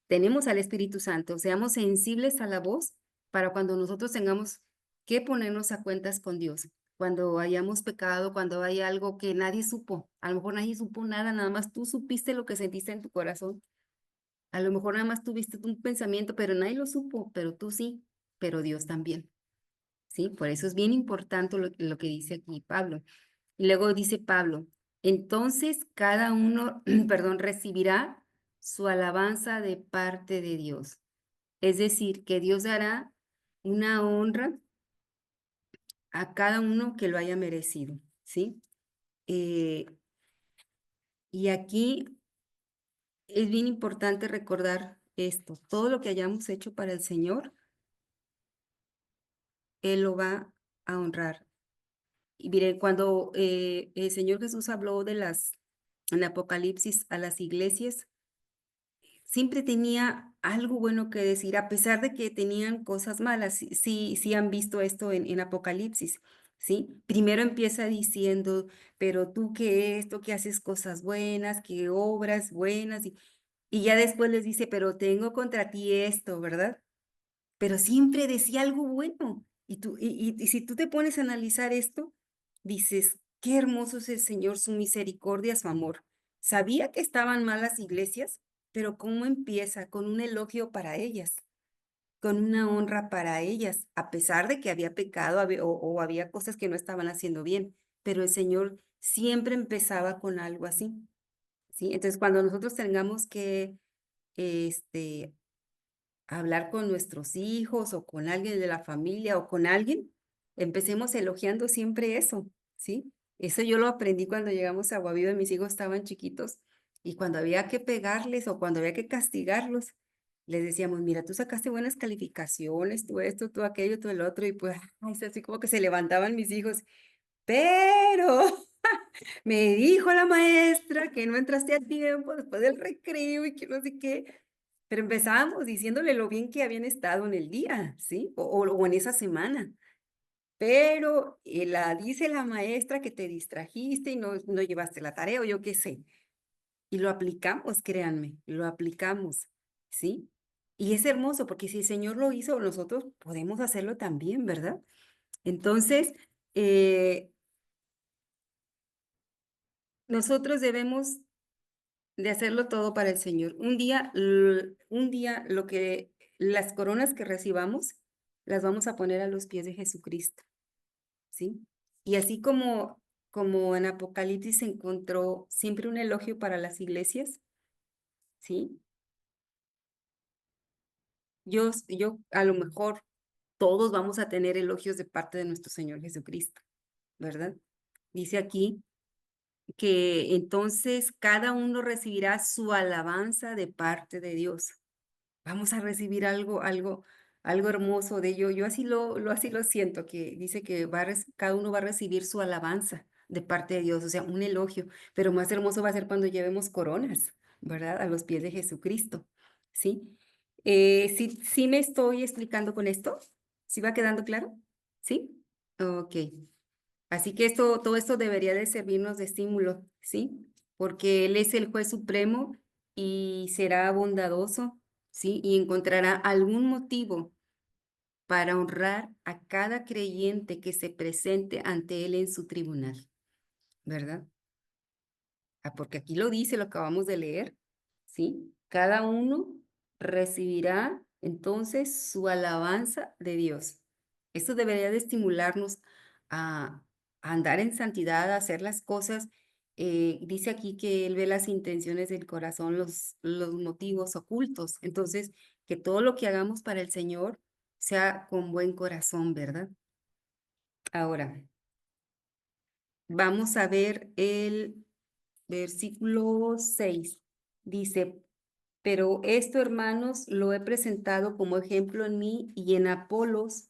tenemos al Espíritu Santo, seamos sensibles a la voz para cuando nosotros tengamos que ponernos a cuentas con Dios. Cuando hayamos pecado, cuando hay algo que nadie supo, a lo mejor nadie supo nada, nada más tú supiste lo que sentiste en tu corazón. A lo mejor nada más tuviste un pensamiento, pero nadie lo supo, pero tú sí, pero Dios también. ¿Sí? Por eso es bien importante lo que dice aquí Pablo. Y luego dice Pablo, entonces cada uno, perdón, recibirá su alabanza de parte de Dios. Es decir, que Dios dará una honra a cada uno que lo haya merecido, ¿sí? Eh, y aquí es bien importante recordar esto, todo lo que hayamos hecho para el Señor, Él lo va a honrar. Y mire, cuando el Señor Jesús habló en Apocalipsis a las iglesias, siempre tenía algo bueno que decir, a pesar de que tenían cosas malas. Sí han visto esto en Apocalipsis, ¿sí? Primero empieza diciendo, pero tú que esto, que haces cosas buenas, que obras buenas, y ya después les dice, pero tengo contra ti esto, ¿verdad? Pero siempre decía algo bueno. Y si tú te pones a analizar esto, dices, qué hermoso es el Señor, su misericordia, su amor. Sabía que estaban malas iglesias, pero ¿cómo empieza? Con un elogio para ellas, con una honra para ellas, a pesar de que había pecado o había cosas que no estaban haciendo bien, pero el Señor siempre empezaba con algo así, ¿sí? Entonces, cuando nosotros tengamos que, este, hablar con nuestros hijos o con alguien de la familia o con alguien, empecemos elogiando siempre eso, ¿sí? Eso yo lo aprendí cuando llegamos a Guaviva, mis hijos estaban chiquitos y cuando había que pegarles o cuando había que castigarlos, les decíamos, mira, tú sacaste buenas calificaciones, tú esto, tú aquello, tú el otro, y pues, ay, es así como que se levantaban mis hijos, pero me dijo la maestra que no entraste a tiempo después del recreo y que no sé qué. Pero empezábamos diciéndole lo bien que habían estado en el día, ¿sí? O en esa semana. Pero dice la maestra que te distrajiste y no llevaste la tarea o yo qué sé. Y lo aplicamos, créanme, lo aplicamos, ¿sí? Y es hermoso porque si el Señor lo hizo, nosotros podemos hacerlo también, ¿verdad? Entonces, nosotros debemos de hacerlo todo para el Señor. Un día las coronas que recibamos, las vamos a poner a los pies de Jesucristo, ¿sí? Y así como en Apocalipsis se encontró siempre un elogio para las iglesias, ¿sí? Yo a lo mejor todos vamos a tener elogios de parte de nuestro Señor Jesucristo, ¿verdad? Dice aquí que entonces cada uno recibirá su alabanza de parte de Dios. Vamos a recibir algo hermoso de ello. Yo así lo siento, que dice que cada uno va a recibir su alabanza de parte de Dios, o sea, un elogio, pero más hermoso va a ser cuando llevemos coronas, ¿verdad? A los pies de Jesucristo, ¿sí? ¿Sí me estoy explicando con esto? ¿Sí va quedando claro? ¿Sí? Ok. Así que todo esto debería de servirnos de estímulo, ¿sí? Porque Él es el juez supremo y será bondadoso, ¿sí? Y encontrará algún motivo para honrar a cada creyente que se presente ante Él en su tribunal, ¿verdad? Porque aquí lo dice, lo acabamos de leer, ¿sí? Cada uno recibirá entonces su alabanza de Dios. Esto debería de estimularnos a andar en santidad, a hacer las cosas. Dice aquí que Él ve las intenciones del corazón, los motivos ocultos. Entonces, que todo lo que hagamos para el Señor sea con buen corazón, ¿verdad? Ahora, vamos a ver el versículo 6. Dice, pero esto, hermanos, lo he presentado como ejemplo en mí y en Apolos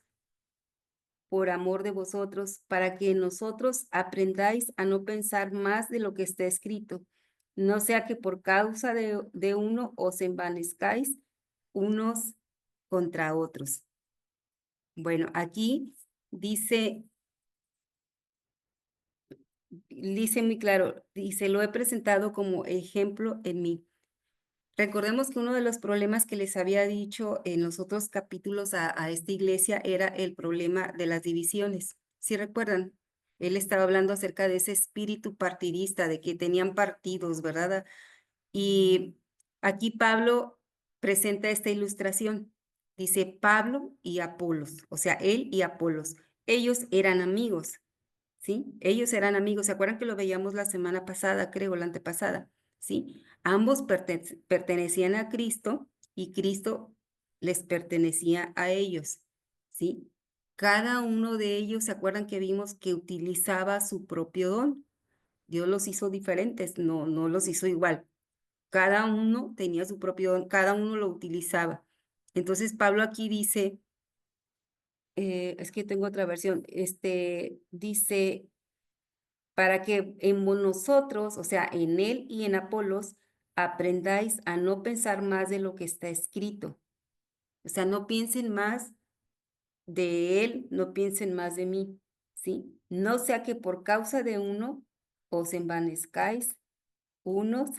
por amor de vosotros, para que nosotros aprendáis a no pensar más de lo que está escrito, no sea que por causa de uno os envanezcáis unos contra otros. Bueno, aquí dice muy claro, dice, lo he presentado como ejemplo en mí. Recordemos que uno de los problemas que les había dicho en los otros capítulos a esta iglesia era el problema de las divisiones. ¿Sí recuerdan? Él estaba hablando acerca de ese espíritu partidista, de que tenían partidos, ¿verdad? Y aquí Pablo presenta esta ilustración. Dice Pablo y Apolos, o sea, él y Apolos. Ellos eran amigos, ¿sí? Ellos eran amigos. ¿Se acuerdan que lo veíamos la semana pasada, creo, la antepasada? ¿Sí? Ambos pertenecían a Cristo y Cristo les pertenecía a ellos, ¿sí? Cada uno de ellos, ¿se acuerdan que vimos que utilizaba su propio don? Dios los hizo diferentes, no los hizo igual. Cada uno tenía su propio don, cada uno lo utilizaba. Entonces Pablo aquí dice, es que tengo otra versión, dice, para que en nosotros, o sea, en él y en Apolos, aprendáis a no pensar más de lo que está escrito. O sea, no piensen más de él, no piensen más de mí, ¿sí? No sea que por causa de uno os envanezcáis unos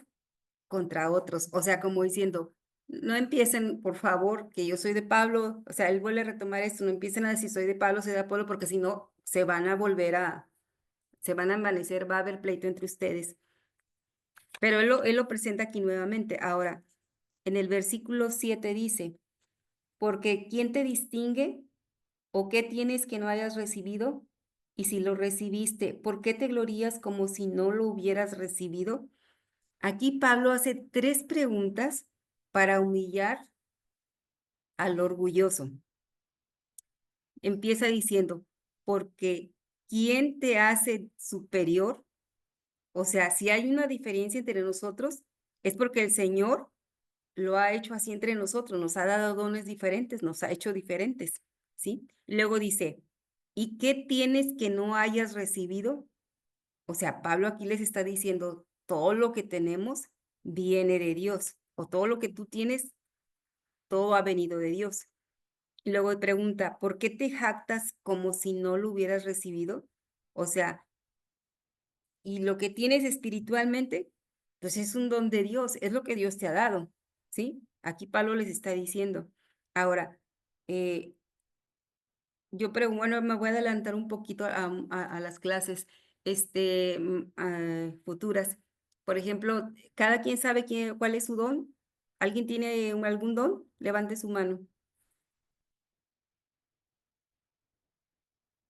contra otros. O sea, como diciendo, no empiecen, por favor, que yo soy de Pablo. O sea, él vuelve a retomar esto, no empiecen a decir soy de Pablo, soy de Apolo, porque si no, se van a envanecer, va a haber pleito entre ustedes. Pero él lo presenta aquí nuevamente. Ahora, en el versículo 7 dice, porque ¿quién te distingue o qué tienes que no hayas recibido? Y si lo recibiste, ¿por qué te glorías como si no lo hubieras recibido? Aquí Pablo hace 3 preguntas para humillar al orgulloso. Empieza diciendo, porque ¿quién te hace superior? O sea, si hay una diferencia entre nosotros, es porque el Señor lo ha hecho así entre nosotros, nos ha dado dones diferentes, nos ha hecho diferentes, ¿sí? Luego dice, ¿y qué tienes que no hayas recibido? O sea, Pablo aquí les está diciendo, todo lo que tenemos viene de Dios, o todo lo que tú tienes, todo ha venido de Dios. Y luego pregunta, ¿por qué te jactas como si no lo hubieras recibido? O sea, y lo que tienes espiritualmente, pues es un don de Dios, es lo que Dios te ha dado, ¿sí? Aquí Pablo les está diciendo. Ahora, eh, bueno, me voy a adelantar un poquito a las clases futuras. Por ejemplo, ¿cada quien sabe cuál es su don? ¿Alguien tiene algún don? Levante su mano.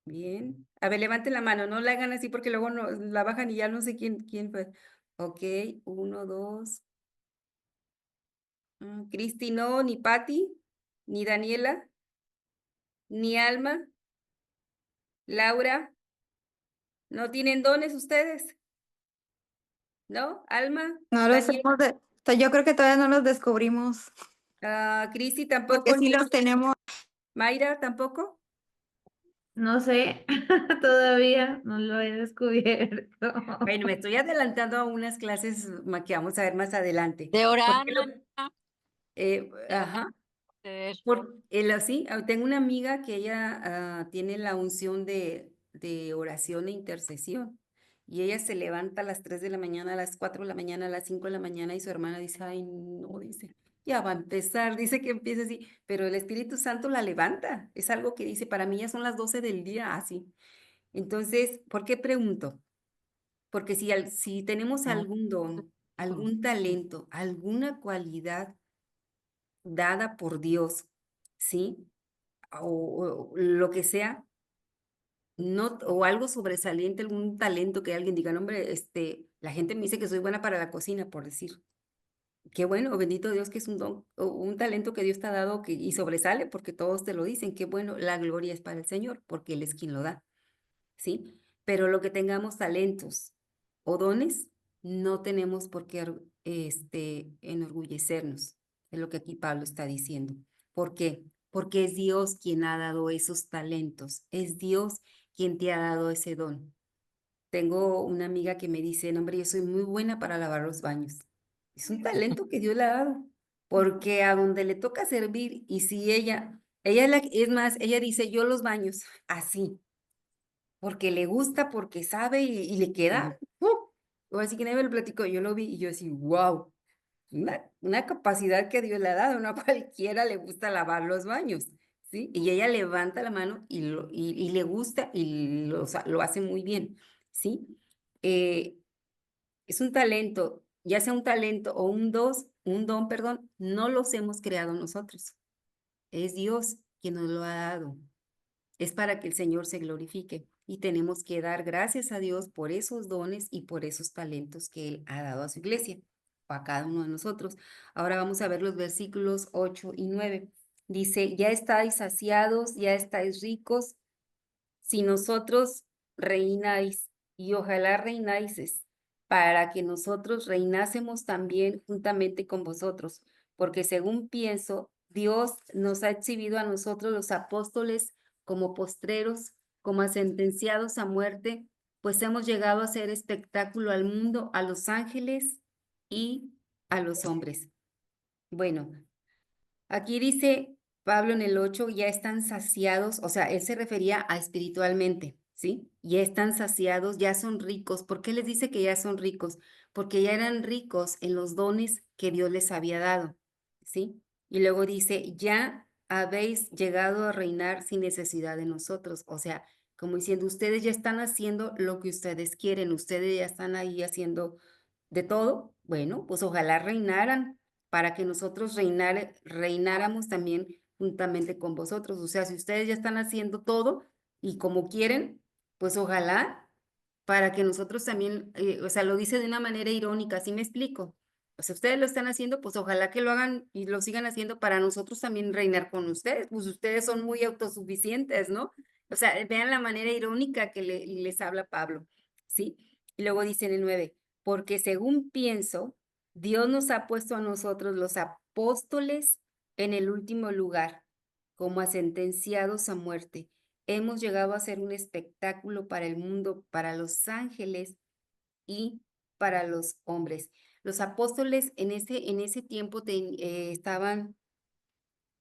Bien. A ver, levanten la mano, no la hagan así porque luego la bajan y ya no sé quién fue. Ok, 1, 2. Cristi no, ni Patti, ni Daniela, ni Alma, Laura. ¿No tienen dones ustedes? ¿No? Alma, No los Daniela, yo creo que todavía no los descubrimos, Cristi porque tampoco, sí ni los tenemos. Mayra tampoco. No sé, todavía no lo he descubierto. Bueno, me estoy adelantando a unas clases que vamos a ver más adelante. De orar, Porque maestra, de orar, ajá, de- sí, tengo una amiga que ella tiene la unción de oración e intercesión. Y ella se levanta a las 3 de la mañana, a las 4 de la mañana, a las 5 de la mañana y su hermana dice, ay, no, dice, ya va a empezar, dice que empieza así, pero el Espíritu Santo la levanta. Es algo que dice, para mí ya son las 12 del día, así. Entonces, ¿por qué pregunto? Porque si tenemos algún don, algún talento, alguna cualidad dada por Dios, ¿sí? O lo que sea, no, o algo sobresaliente, algún talento que alguien diga, no, hombre, la gente me dice que soy buena para la cocina, por decir. Qué bueno, bendito Dios que es un don, o un talento que Dios te ha dado y sobresale, porque todos te lo dicen, qué bueno, la gloria es para el Señor, porque Él es quien lo da. ¿Sí? Pero lo que tengamos talentos o dones, no tenemos por qué enorgullecernos, es lo que aquí Pablo está diciendo. ¿Por qué? Porque es Dios quien ha dado esos talentos, es Dios quien te ha dado ese don. Tengo una amiga que me dice, no, hombre, yo soy muy buena para lavar los baños. Es un talento que Dios le ha dado, porque a donde le toca servir, y si es más, ella dice, yo los baños, así, porque le gusta, porque sabe y le queda. O así que nadie me lo platicó, yo lo vi y yo así, wow, una capacidad que Dios le ha dado, no a cualquiera le gusta lavar los baños, ¿sí? Y ella levanta la mano y le gusta y lo hace muy bien, ¿sí? Eh, es un talento, ya sea un talento o un don, perdón, no los hemos creado nosotros, es Dios quien nos lo ha dado. Es para que el Señor se glorifique y tenemos que dar gracias a Dios por esos dones y por esos talentos que Él ha dado a su iglesia, a cada uno de nosotros. Ahora vamos a ver los versículos 8 y 9. Dice, ya estáis saciados, ya estáis ricos, si nosotros reináis, y ojalá reináis, para que nosotros reinásemos también juntamente con vosotros, porque según pienso, Dios nos ha exhibido a nosotros los apóstoles como postreros, como sentenciados a muerte, pues hemos llegado a hacer espectáculo al mundo, a los ángeles y a los hombres. Bueno, aquí dice Pablo en el 8, ya están saciados, o sea, él se refería a espiritualmente, ¿sí? Ya están saciados, ya son ricos. ¿Por qué les dice que ya son ricos? Porque ya eran ricos en los dones que Dios les había dado, ¿sí? Y luego dice, ya habéis llegado a reinar sin necesidad de nosotros. O sea, como diciendo, ustedes ya están haciendo lo que ustedes quieren, ustedes ya están ahí haciendo de todo. Bueno, pues ojalá reinaran para que nosotros reináramos también juntamente con vosotros. O sea, si ustedes ya están haciendo todo y como quieren, pues ojalá para que nosotros también, o sea, lo dice de una manera irónica, ¿sí me explico? O sea, ustedes lo están haciendo, pues ojalá que lo hagan y lo sigan haciendo para nosotros también reinar con ustedes, pues ustedes son muy autosuficientes, ¿no? O sea, vean la manera irónica que les habla Pablo, ¿sí? Y luego dice en el 9, porque según pienso, Dios nos ha puesto a nosotros los apóstoles en el último lugar, como a sentenciados a muerte. Hemos llegado a ser un espectáculo para el mundo, para los ángeles y para los hombres. Los apóstoles en ese tiempo estaban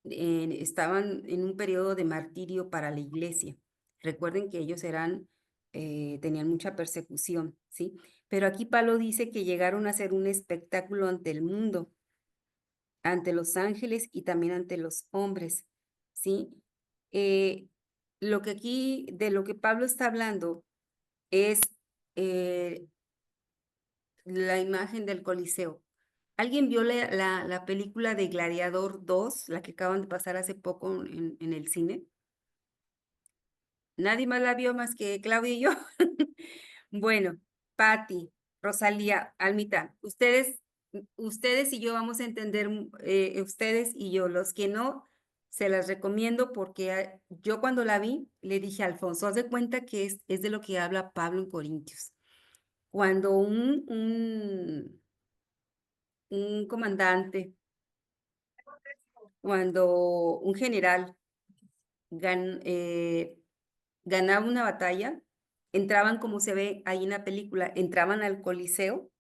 en un periodo de martirio para la iglesia. Recuerden que ellos tenían mucha persecución, ¿sí? Pero aquí Pablo dice que llegaron a ser un espectáculo ante el mundo, ante los ángeles y también ante los hombres, ¿sí? De lo que Pablo está hablando es la imagen del Coliseo. ¿Alguien vio la película de Gladiador 2, la que acaban de pasar hace poco en el cine? Nadie más la vio más que Claudia y yo. Bueno, Patti, Rosalía, Almita, ustedes y yo vamos a entender, ustedes y yo, los que no, se las recomiendo porque yo cuando la vi le dije a Alfonso, haz de cuenta que es de lo que habla Pablo en Corintios. Cuando un comandante, cuando un general ganaba una batalla, entraban como se ve ahí en la película, entraban al Coliseo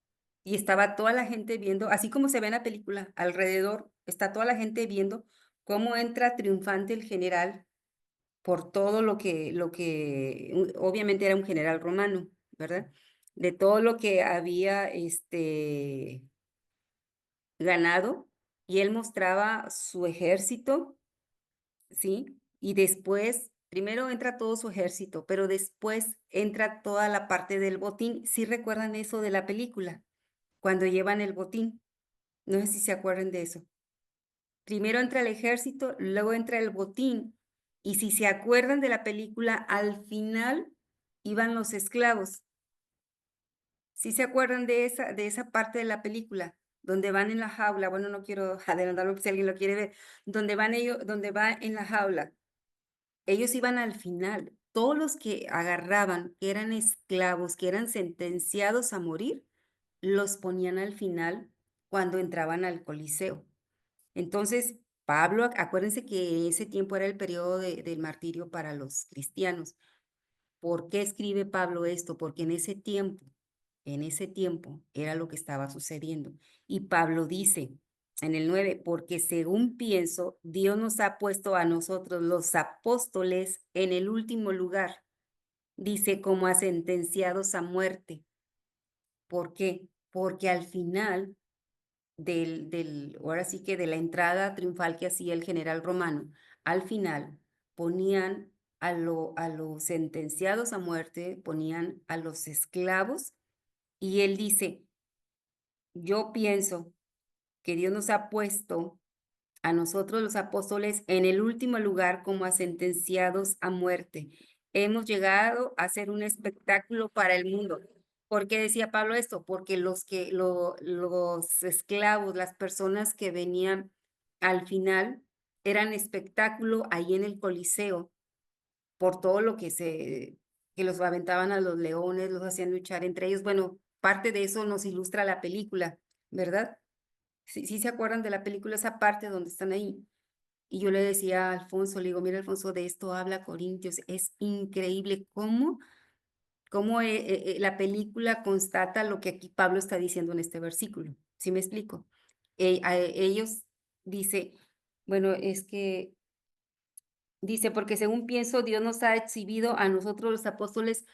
y estaba toda la gente viendo, así como se ve en la película, alrededor está toda la gente viendo cómo entra triunfante el general por todo obviamente era un general romano, ¿verdad? De todo lo que había ganado, y él mostraba su ejército, ¿sí? Y después, primero entra todo su ejército, pero después entra toda la parte del botín. ¿Sí recuerdan eso de la película? Cuando llevan el botín. No sé si se acuerdan de eso. Primero entra el ejército, luego entra el botín. Y si se acuerdan de la película, al final iban los esclavos. ¿Sí se acuerdan de esa parte de la película? Donde van en la jaula, bueno, no quiero adelantarlo si alguien lo quiere ver, donde va en la jaula. Ellos iban al final. Todos los que agarraban, que eran esclavos, que eran sentenciados a morir, los ponían al final cuando entraban al Coliseo. Entonces, Pablo, acuérdense que ese tiempo era el periodo del martirio para los cristianos. ¿Por qué escribe Pablo esto? Porque en ese tiempo era lo que estaba sucediendo. Y Pablo dice en el 9, porque según pienso, Dios nos ha puesto a nosotros los apóstoles en el último lugar. Dice, como a sentenciados a muerte. ¿Por qué? Porque al final ahora sí que de la entrada triunfal que hacía el general romano, al final ponían a los sentenciados a muerte, ponían a los esclavos, y él dice, yo pienso que Dios nos ha puesto a nosotros los apóstoles en el último lugar como a sentenciados a muerte. Hemos llegado a ser un espectáculo para el mundo. ¿Por qué decía Pablo esto? Porque los esclavos, las personas que venían al final, eran espectáculo ahí en el Coliseo, por todo lo que los aventaban a los leones, los hacían luchar entre ellos. Bueno, parte de eso nos ilustra la película, ¿verdad? Sí se acuerdan de la película, esa parte donde están ahí. Y yo le decía a Alfonso, le digo, mira Alfonso, de esto habla Corintios, es increíble cómo la película constata lo que aquí Pablo está diciendo en este versículo. ¿Sí me explico? Ellos dice, bueno, es que dice, porque según pienso, Dios nos ha exhibido a nosotros los apóstoles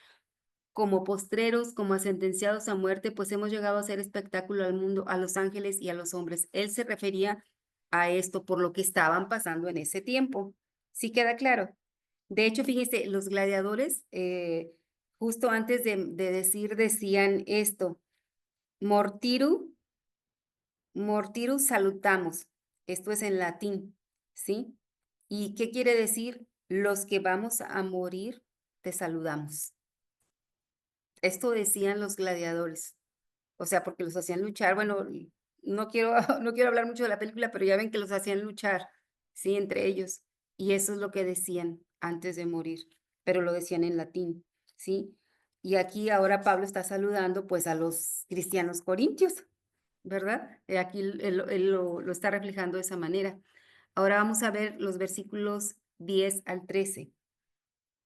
como postreros, como sentenciados a muerte, pues hemos llegado a hacer espectáculo al mundo, a los ángeles y a los hombres. Él se refería a esto por lo que estaban pasando en ese tiempo. ¿Sí queda claro? De hecho, fíjense, los gladiadores, justo antes de decir, decían esto, mortiru, mortiru salutamos. Esto es en latín, ¿sí? ¿Y qué quiere decir? Los que vamos a morir, te saludamos. Esto decían los gladiadores. O sea, porque los hacían luchar, bueno, no quiero, no quiero hablar mucho de la película, pero ya ven que los hacían luchar, ¿sí? Entre ellos. Y eso es lo que decían antes de morir, pero lo decían en latín, ¿sí? Y aquí ahora Pablo está saludando pues a los cristianos corintios, ¿verdad? Aquí él lo está reflejando de esa manera. Ahora vamos a ver los versículos 10 al 13.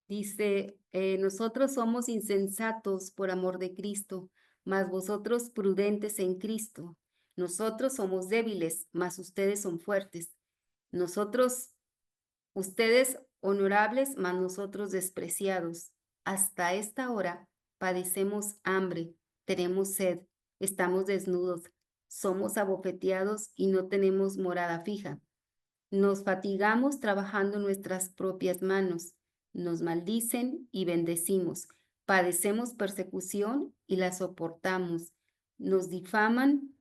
Dice, nosotros somos insensatos por amor de Cristo, mas vosotros prudentes en Cristo. Nosotros somos débiles, mas ustedes son fuertes. Nosotros, ustedes honorables, mas nosotros despreciados. Hasta esta hora padecemos hambre, tenemos sed, estamos desnudos, somos abofeteados y no tenemos morada fija. Nos fatigamos trabajando nuestras propias manos, nos maldicen y bendecimos, padecemos persecución y la soportamos, nos difaman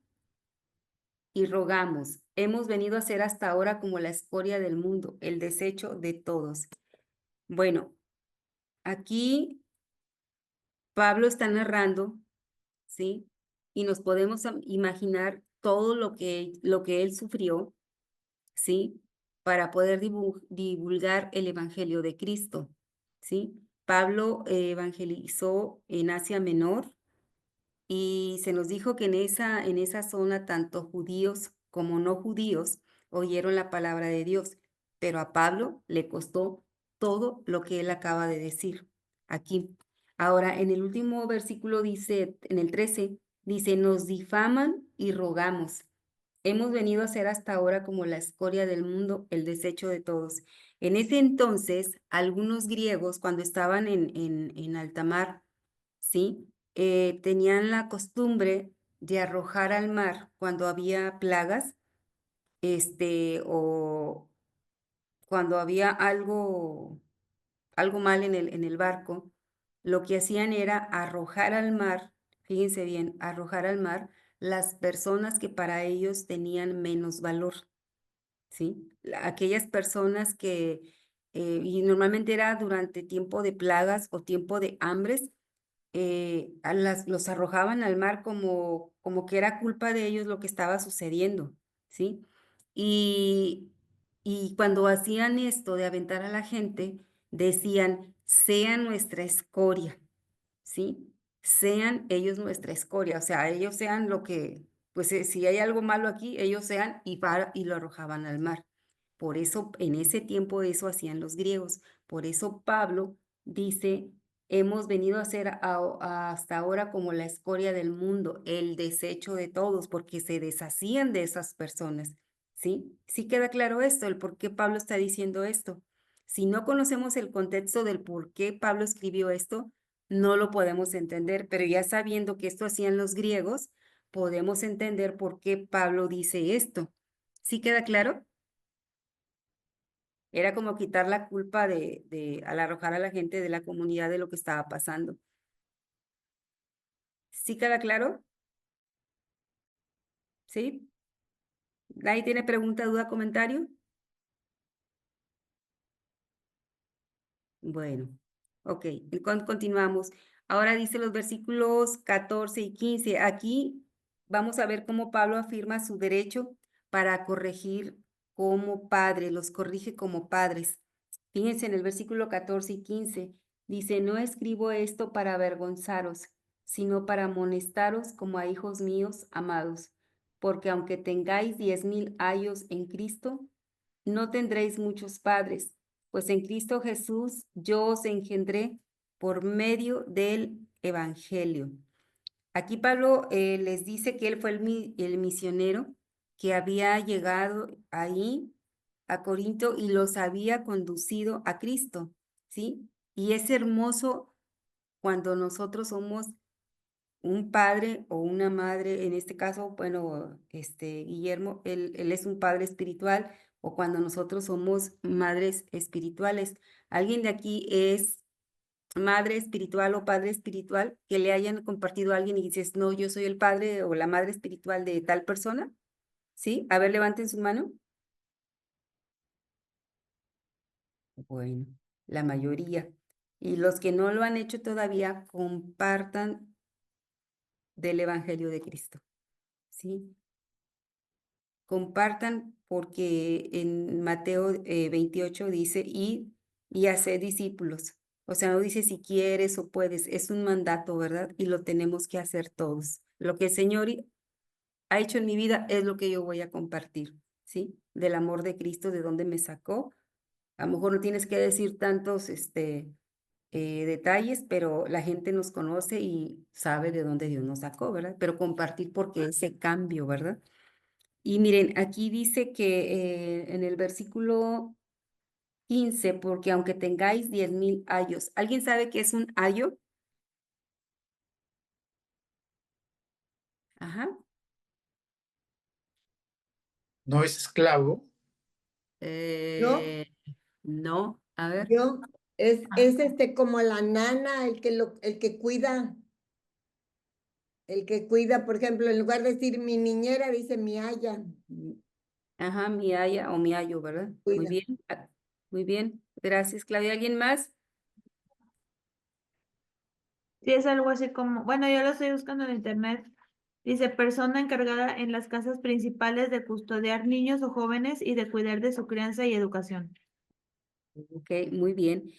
y rogamos. Hemos venido a ser hasta ahora como la escoria del mundo, el desecho de todos. Bueno, aquí Pablo está narrando, ¿sí? Y nos podemos imaginar todo lo que él sufrió, ¿sí? Para poder divulgar el Evangelio de Cristo, ¿sí? Pablo evangelizó en Asia Menor y se nos dijo que en esa zona tanto judíos como no judíos oyeron la palabra de Dios, pero a Pablo le costó todo lo que él acaba de decir aquí. Ahora, en el último versículo dice, en el 13, dice, nos difaman y rogamos. Hemos venido a ser hasta ahora como la escoria del mundo, el desecho de todos. En ese entonces, algunos griegos, cuando estaban en alta mar, ¿sí? Tenían la costumbre de arrojar al mar cuando había plagas, o cuando había algo mal en el barco, lo que hacían era arrojar al mar, fíjense bien, arrojar al mar las personas que para ellos tenían menos valor, ¿sí? Aquellas personas que, y normalmente era durante tiempo de plagas o tiempo de hambres, los arrojaban al mar como que era culpa de ellos lo que estaba sucediendo, ¿sí? Y, y cuando hacían esto de aventar a la gente, decían, sea nuestra escoria, ¿sí? Sean ellos nuestra escoria, o sea, ellos sean lo que, pues si hay algo malo aquí, ellos sean y lo arrojaban al mar. Por eso, en ese tiempo eso hacían los griegos. Por eso Pablo dice, hemos venido a ser hasta ahora como la escoria del mundo, el desecho de todos, porque se deshacían de esas personas, ¿sí? Sí queda claro esto, el por qué Pablo está diciendo esto. Si no conocemos el contexto del por qué Pablo escribió esto, no lo podemos entender, pero ya sabiendo que esto hacían los griegos, podemos entender por qué Pablo dice esto. ¿Sí queda claro? Era como quitar la culpa al arrojar a la gente de la comunidad de lo que estaba pasando. ¿Sí queda claro? ¿Sí? ¿Nadie tiene pregunta, duda, comentario? Bueno, ok, continuamos. Ahora dice los versículos 14 y 15. Aquí vamos a ver cómo Pablo afirma su derecho para corregir como padre, los corrige como padres. Fíjense en el versículo 14 y 15. Dice, no escribo esto para avergonzaros, sino para amonestaros como a hijos míos amados, porque aunque tengáis 10,000 años en Cristo, no tendréis muchos padres, pues en Cristo Jesús yo os engendré por medio del Evangelio. Aquí Pablo les dice que él fue el misionero que había llegado ahí a Corinto y los había conducido a Cristo, ¿sí? Y es hermoso cuando nosotros somos un padre o una madre, en este caso, bueno, Guillermo, él es un padre espiritual, o cuando nosotros somos madres espirituales. ¿Alguien de aquí es madre espiritual o padre espiritual que le hayan compartido a alguien y dices, no, yo soy el padre o la madre espiritual de tal persona? ¿Sí? A ver, levanten su mano. Bueno, la mayoría. Y los que no lo han hecho todavía, compartan del Evangelio de Cristo, ¿sí? compartan, porque en Mateo 28 dice, y hacer discípulos. O sea, no dice si quieres o puedes, es un mandato, ¿verdad? Y lo tenemos que hacer todos. Lo que el Señor ha hecho en mi vida es lo que yo voy a compartir, ¿sí? Del amor de Cristo, de dónde me sacó. A lo mejor no tienes que decir tantos detalles, pero la gente nos conoce y sabe de dónde Dios nos sacó, ¿verdad? Pero compartir porque ese cambio, ¿verdad? Y miren, aquí dice que en el versículo 15, porque aunque tengáis 10,000 ayos, ¿alguien sabe qué es un ayo? Ajá. No es esclavo. ¿No? No, a ver. Yo, es como la nana, el que cuida, por ejemplo, en lugar de decir mi niñera, dice mi aya. Ajá, mi aya o mi ayo, ¿verdad? Muy Cuida. bien, muy bien. Gracias, Claudia. ¿Alguien más? Sí, es algo así como, bueno, yo lo estoy buscando en internet. Dice, persona encargada en las casas principales de custodiar niños o jóvenes y de cuidar de su crianza y educación. Ok, muy bien.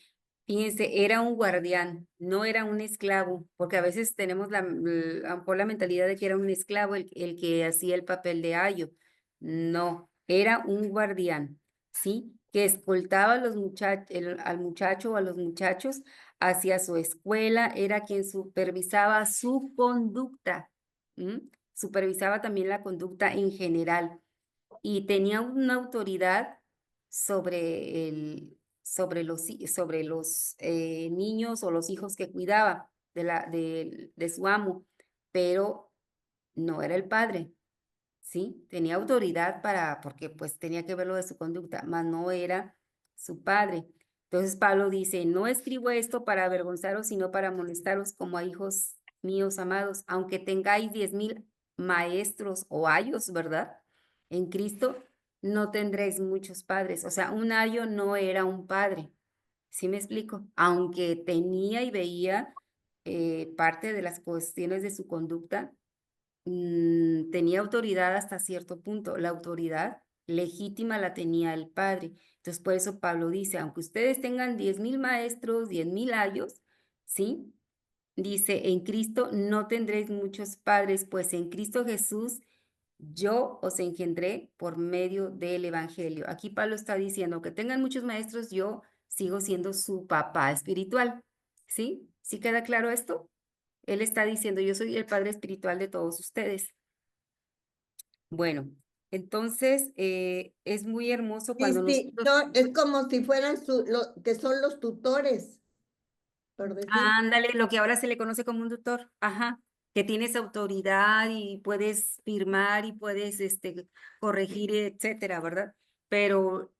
Fíjense, era un guardián, no era un esclavo, porque a veces tenemos a lo mejor la mentalidad de que era un esclavo el que hacía el papel de ayo. No, era un guardián, ¿sí? Que escoltaba a al muchacho o a los muchachos hacia su escuela, era quien supervisaba su conducta, ¿m? Supervisaba también la conducta en general y tenía una autoridad sobre los niños o los hijos que cuidaba de su amo, pero no era el padre, ¿sí? Tenía autoridad porque pues tenía que ver lo de su conducta, mas no era su padre. Entonces Pablo dice, no escribo esto para avergonzaros, sino para amonestaros como a hijos míos amados, aunque tengáis 10,000 maestros o ayos, ¿verdad? En Cristo no tendréis muchos padres. O sea, un ayo no era un padre. ¿Sí me explico? Aunque tenía y veía parte de las cuestiones de su conducta, tenía autoridad hasta cierto punto. La autoridad legítima la tenía el padre. Entonces, por eso Pablo dice, aunque ustedes tengan 10,000 maestros, 10,000 ayos, ¿sí? Dice, en Cristo no tendréis muchos padres, pues en Cristo Jesús yo os engendré por medio del Evangelio. Aquí Pablo está diciendo que tengan muchos maestros, yo sigo siendo su papá espiritual. ¿Sí? ¿Sí queda claro esto? Él está diciendo, yo soy el padre espiritual de todos ustedes. Bueno, entonces es muy hermoso Sí, cuando sí, nosotros... no, es como si fueran que son los tutores, por decir. Ándale, lo que ahora se le conoce como un tutor, ajá, que tienes autoridad y puedes firmar y puedes corregir, etcétera, ¿verdad? Pero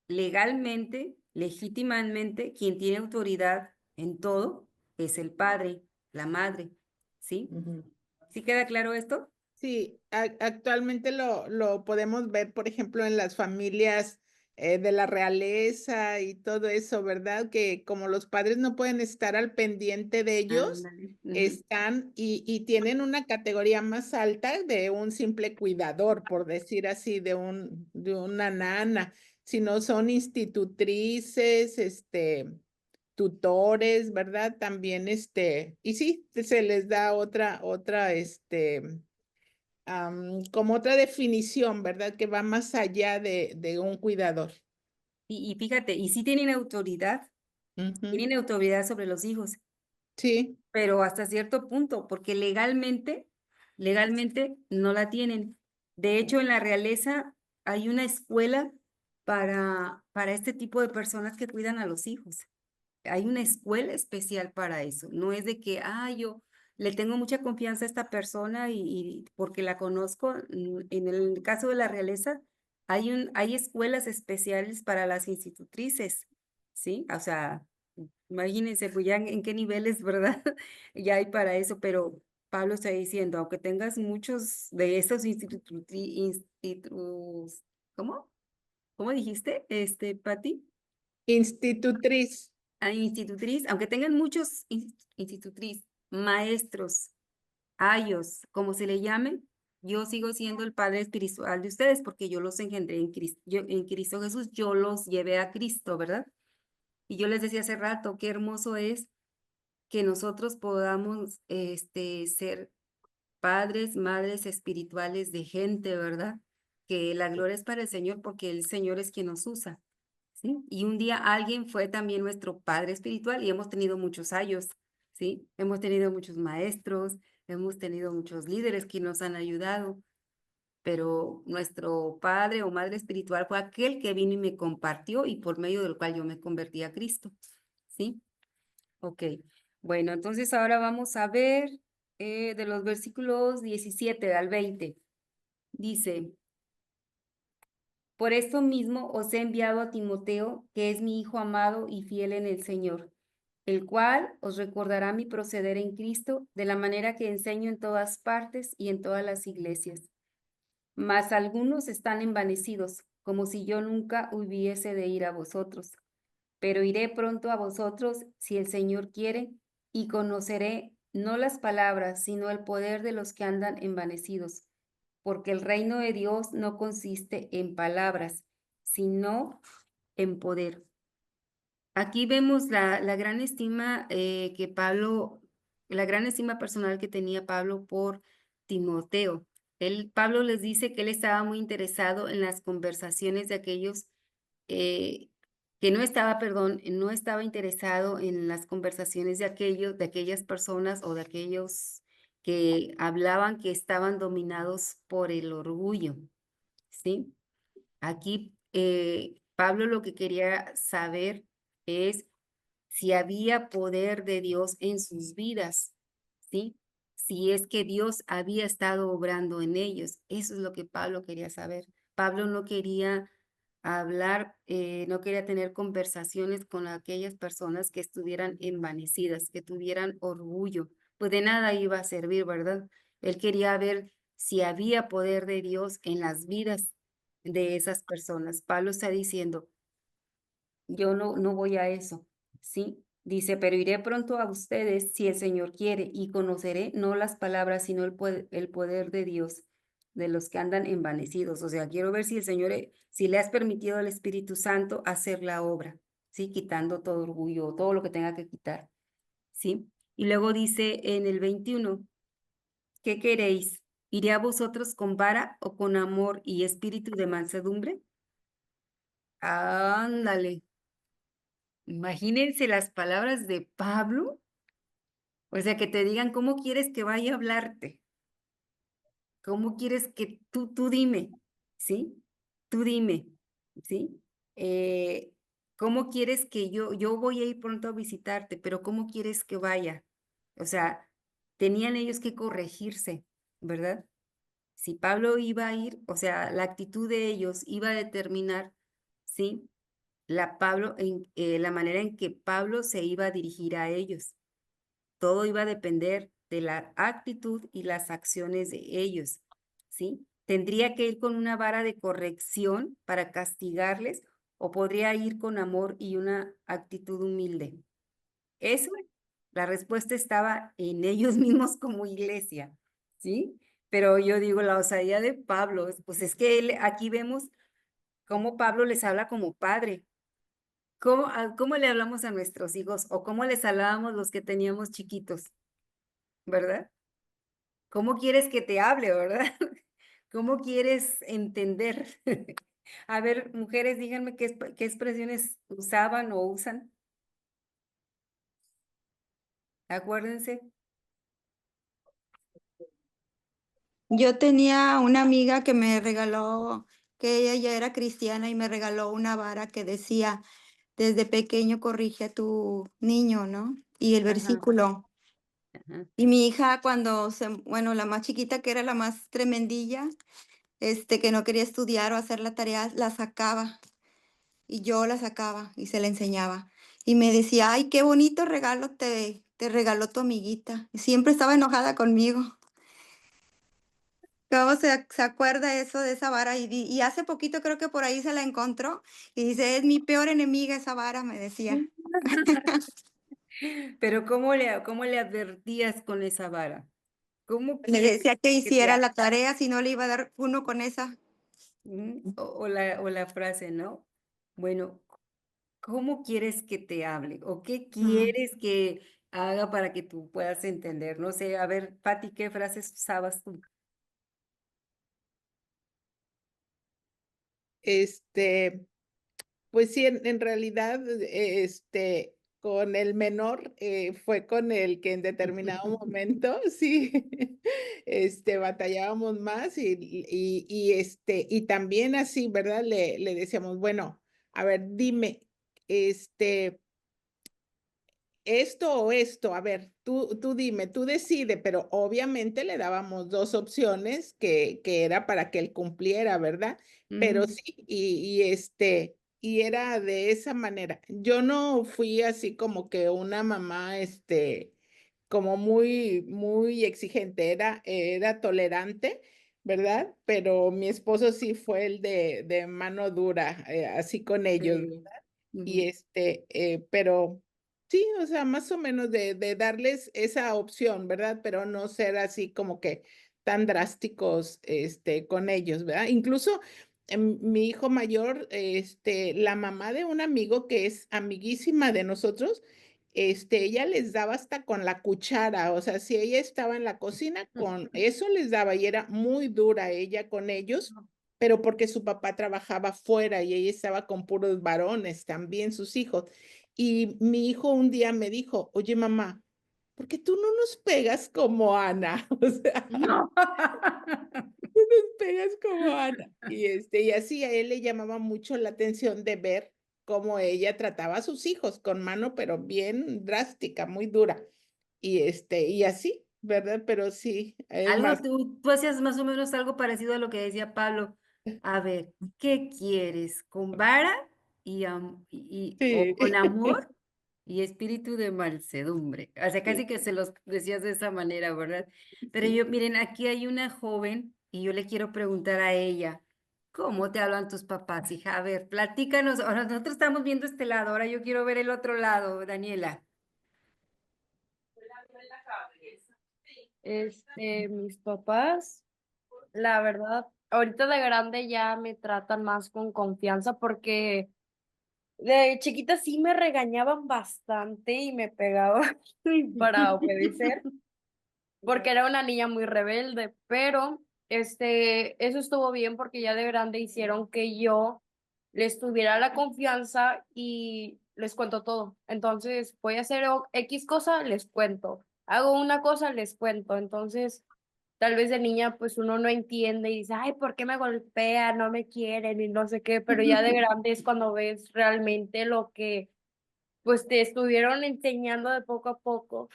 legalmente, legítimamente, quien tiene autoridad en todo es el padre, la madre, ¿sí? Ujú. ¿Sí queda claro esto? Sí, actualmente lo podemos ver, por ejemplo, en las familias de la realeza y todo eso, ¿verdad? Que como los padres no pueden estar al pendiente de ellos, Ándale, ujú. están y tienen una categoría más alta de un simple cuidador, por decir así, de una nana, sino son institutrices, tutores, ¿verdad? También, y sí, se les da como otra definición, ¿verdad? Que va más allá de un cuidador. Y fíjate, y sí Ujú. tienen autoridad sobre los hijos, Sí, pero hasta cierto punto, porque legalmente no la tienen. De hecho, en la realeza hay una escuela para este tipo de personas que cuidan a los hijos. Hay una escuela especial para eso. No es de que, yo le tengo mucha confianza a esta persona y porque la conozco. En el caso de la realeza, hay escuelas especiales para las institutrices, ¿sí? O sea, imagínense, pues ya en qué niveles, ¿verdad? Ya hay para eso, pero Pablo está diciendo, aunque tengas muchos de esos ¿cómo? ¿Cómo dijiste, Pati? institutriz. Institutriz, aunque tengan muchos institutriz, maestros, ayos, como se le llame, yo sigo siendo el padre espiritual de ustedes porque yo los engendré en Cristo, en Cristo Jesús, yo los llevé a Cristo, ¿verdad? Y yo les decía hace rato, qué hermoso es que nosotros podamos ser padres, madres espirituales de gente, ¿verdad? Que la gloria es para el Señor porque el Señor es quien nos usa, ¿sí? Y un día alguien fue también nuestro padre espiritual y hemos tenido muchos años, ¿sí? Hemos tenido muchos maestros, hemos tenido muchos líderes que nos han ayudado, pero nuestro padre o madre espiritual fue aquel que vino y me compartió y por medio del cual yo me convertí a Cristo, ¿sí? Ok, bueno, entonces ahora vamos a ver de los versículos 17 al 20. Dice, por esto mismo os he enviado a Timoteo, que es mi hijo amado y fiel en el Señor, el cual os recordará mi proceder en Cristo de la manera que enseño en todas partes y en todas las iglesias. Mas algunos están envanecidos, como si yo nunca hubiese de ir a vosotros. Pero iré pronto a vosotros, si el Señor quiere, y conoceré no las palabras, sino el poder de los que andan envanecidos, porque el reino de Dios no consiste en palabras, sino en poder. Aquí vemos la gran estima que Pablo, la gran estima personal que tenía Pablo por Timoteo. Pablo les dice que él estaba muy interesado en las conversaciones de aquellos que no estaba, perdón, no estaba interesado en las conversaciones de aquellas personas o de aquellos que hablaban que estaban dominados por el orgullo, ¿sí? Aquí Pablo lo que quería saber es si había poder de Dios en sus vidas, ¿sí? Si es que Dios había estado obrando en ellos. Eso es lo que Pablo quería saber. Pablo no quería hablar, no quería tener conversaciones con aquellas personas que estuvieran envanecidas, que tuvieran orgullo. Pues de nada iba a servir, ¿verdad? Él quería ver si había poder de Dios en las vidas de esas personas. Pablo está diciendo, yo no voy a eso, ¿sí? Dice, pero iré pronto a ustedes si el Señor quiere y conoceré no las palabras, sino el poder de Dios, de los que andan envanecidos. O sea, quiero ver si el Señor, si le has permitido al Espíritu Santo hacer la obra, ¿sí? Quitando todo orgullo, todo lo que tenga que quitar, ¿sí? Y luego dice en el 21, ¿qué queréis? ¿Iré a vosotros con vara o con amor y espíritu de mansedumbre? Ándale. Imagínense las palabras de Pablo, o sea, que te digan, ¿cómo quieres que vaya a hablarte? ¿Cómo quieres que tú dime? ¿Sí? Tú dime, ¿sí? ¿Cómo quieres que yo voy a ir pronto a visitarte, pero cómo quieres que vaya? O sea, tenían ellos que corregirse, ¿verdad? Si Pablo iba a ir, o sea, la actitud de ellos iba a determinar, ¿sí? La manera en que Pablo se iba a dirigir a ellos. Todo iba a depender de la actitud y las acciones de ellos, ¿sí? Tendría que ir con una vara de corrección para castigarles o podría ir con amor y una actitud humilde. Eso, la respuesta estaba en ellos mismos como iglesia, ¿sí? Pero yo digo, la osadía de Pablo, pues es que aquí vemos cómo Pablo les habla como padre. ¿Cómo le hablamos a nuestros hijos o cómo les hablábamos los que teníamos chiquitos? ¿Verdad? ¿Cómo quieres que te hable, verdad? ¿Cómo quieres entender? A ver, mujeres, díganme qué expresiones usaban o usan. Acuérdense. Yo tenía una amiga que me regaló, que ella ya era cristiana y me regaló una vara que decía, desde pequeño corrige a tu niño, ¿no? Y el Ajá, versículo. ajá. Y mi hija bueno, la más chiquita, que era la más tremendilla, que no quería estudiar o hacer la tarea, la sacaba. Y yo la sacaba y se la enseñaba. Y me decía, ay, qué bonito regalo te regaló tu amiguita. Y siempre estaba enojada conmigo. ¿Cómo se acuerda eso de esa vara? Y hace poquito creo que por ahí se la encontró y dice, es mi peor enemiga esa vara, me decía. Pero cómo le advertías con esa vara? ¿Cómo Le quieres decía que que te hiciera la tarea, si no le iba a dar uno con esa. o la frase, ¿no? Bueno, ¿cómo quieres que te hable? ¿O qué Ujú. quieres que haga para que tú puedas entender? No sé, a ver, Pati, ¿qué frases usabas tú? Este, pues sí, en realidad, con el menor, fue con el que en determinado momento, sí, batallábamos más y también así, ¿verdad? Le decíamos, bueno, a ver, dime, este, esto o esto, a ver, tú dime, tú decide, pero obviamente le dábamos 2 opciones que era para que él cumpliera, ¿verdad? Pero Ujú, sí, y era de esa manera. Yo no fui así como que una mamá, como muy exigente, era tolerante, ¿verdad? Pero mi esposo sí fue el de mano dura, así con ellos. sí, Y, ujú. pero sí, o sea, más o menos de darles esa opción, ¿verdad? Pero no ser así como que tan drásticos, con ellos, ¿verdad? Incluso, mi hijo mayor, la mamá de un amigo que es amiguísima de nosotros, ella les daba hasta con la cuchara, o sea, si ella estaba en la cocina, con eso les daba, y era muy dura ella con ellos, pero porque su papá trabajaba fuera y ella estaba con puros varones, también sus hijos. Y mi hijo un día me dijo: "Oye, mamá, ¿por qué tú no nos pegas como Ana?". O sea, No. no nos pegas como Ana. Y así a él le llamaba mucho la atención de ver cómo ella trataba a sus hijos con mano, pero bien drástica, muy dura. Y así, ¿verdad? Pero sí, es Algo, más, tú hacías más o menos algo parecido a lo que decía Pablo. A ver, ¿qué quieres? ¿Con vara o sí. con amor y espíritu de mansedumbre? O sea, Sí, casi que se los decías de esa manera, ¿verdad? Pero sí. yo, miren, aquí hay una joven y yo le quiero preguntar a ella, ¿cómo te hablan tus papás, hija? A ver, platícanos. Ahora nosotros estamos viendo este lado, ahora yo quiero ver el otro lado, Daniela. Mis papás, la verdad, ahorita de grande ya me tratan más con confianza porque de chiquita sí me regañaban bastante y me pegaban para obedecer, porque era una niña muy rebelde, pero eso estuvo bien porque ya de grande hicieron que yo les tuviera la confianza y les cuento todo. Entonces, voy a hacer X cosa, les cuento. Hago una cosa, les cuento. Entonces, tal vez de niña, pues uno no entiende y dice, ay, ¿por qué me golpea? No me quieren y no sé qué, pero ya de grande es cuando ves realmente lo que pues te estuvieron enseñando de poco a poco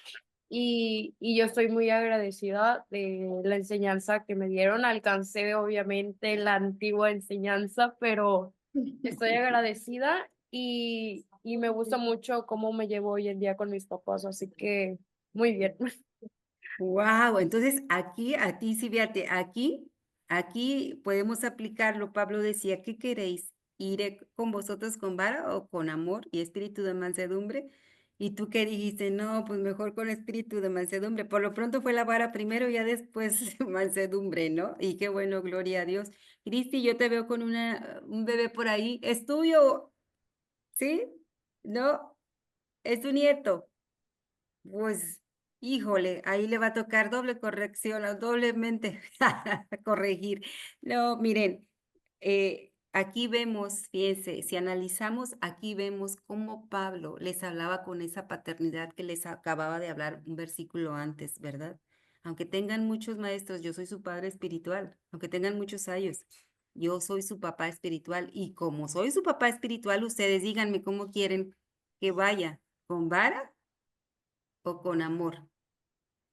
y yo estoy muy agradecida de la enseñanza que me dieron. Alcancé obviamente la antigua enseñanza, pero estoy agradecida y me gusta mucho cómo me llevo hoy en día con mis papás, así que muy bien. Wow, entonces aquí a ti sí, fíjate, aquí podemos aplicarlo. Pablo decía, ¿qué queréis? ¿Iré con vosotros con vara o con amor y espíritu de mansedumbre? Y tú qué dijiste, no, pues mejor con espíritu de mansedumbre. Por lo pronto fue la vara primero, ya después mansedumbre, ¿no? Y qué bueno, gloria a Dios. Cristi, yo te veo con un bebé por ahí. ¿Es tuyo? ¿Sí? ¿No? ¿Es tu nieto? Pues, híjole, ahí le va a tocar doble corrección, o doblemente corregir. No, miren, aquí vemos, fíjense, si analizamos, aquí vemos cómo Pablo les hablaba con esa paternidad que les acababa de hablar un versículo antes, ¿verdad? Aunque tengan muchos maestros, yo soy su padre espiritual, aunque tengan muchos años, yo soy su papá espiritual y como soy su papá espiritual, ustedes díganme cómo quieren que vaya, ¿con vara o con amor?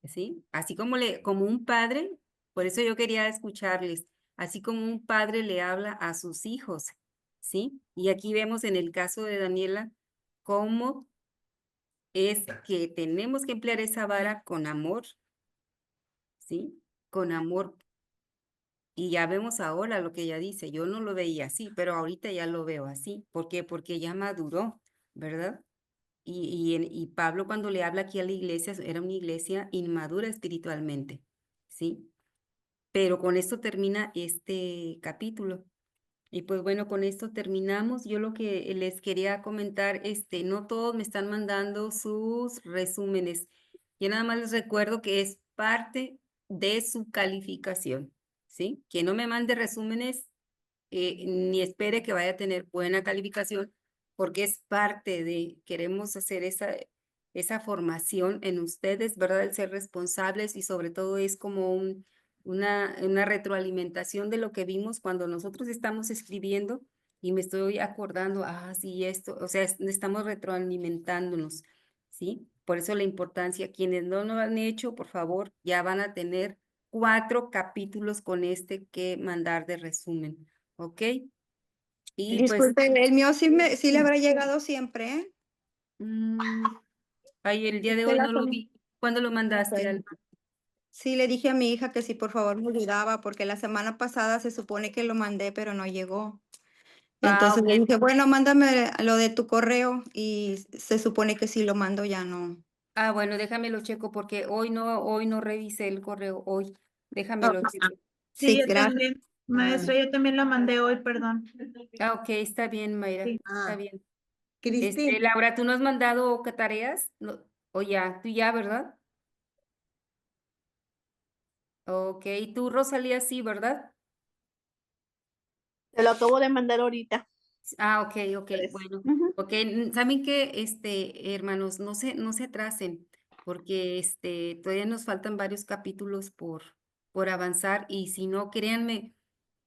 ¿Sí? Así como un padre, por eso yo quería escucharles, así como un padre le habla a sus hijos, ¿sí? Y aquí vemos en el caso de Daniela cómo es que tenemos que emplear esa vara con amor, ¿sí? Con amor. Y ya vemos ahora lo que ella dice. Yo no lo veía así, pero ahorita ya lo veo así. ¿Por qué? Porque ya maduró, ¿verdad? Y Pablo cuando le habla aquí a la iglesia, era una iglesia inmadura espiritualmente. ¿sí? Pero con esto termina este capítulo. Y pues bueno, con esto terminamos. Yo lo que les quería comentar, no todos me están mandando sus resúmenes. Yo nada más les recuerdo que es parte de su calificación, ¿sí? Que no me mande resúmenes, ni espere que vaya a tener buena calificación, porque es parte de, queremos hacer esa formación en ustedes, ¿verdad? El ser responsables y sobre todo es como una retroalimentación de lo que vimos cuando nosotros estamos escribiendo y me estoy acordando, sí, esto, o sea, estamos retroalimentándonos, ¿sí? Por eso la importancia, quienes no lo han hecho, por favor, ya van a tener 4 capítulos con que mandar de resumen, ¿ok? Y pues, Disculpe, el mío sí le habrá llegado siempre, ¿eh? el día de Usted hoy la no lo pone- vi. ¿Cuándo lo mandaste, Ok. Alma? Sí, le dije a mi hija que si por favor me ayudaba, porque la semana pasada se supone que lo mandé, pero no llegó. Entonces le Ok. dije, bueno, mándame lo de tu correo y se supone que si lo mando ya no. Bueno, déjamelo checo porque hoy no revisé el correo, hoy. Déjamelo checo. Sí, Sí, yo gracias. también, maestra, yo también la mandé hoy, perdón. Ok, está bien, Mayra, Sí. está bien. Cristi, Laura, ¿tú no has mandado tareas? No, o ya, tú ya, ¿verdad? Ok, tú, Rosalía, sí, ¿verdad? Te lo acabo de mandar ahorita. Ok, Tres. bueno. Ujú. Ok, ¿saben qué, hermanos? No se atrasen, porque todavía nos faltan varios capítulos por avanzar, y si no, créanme,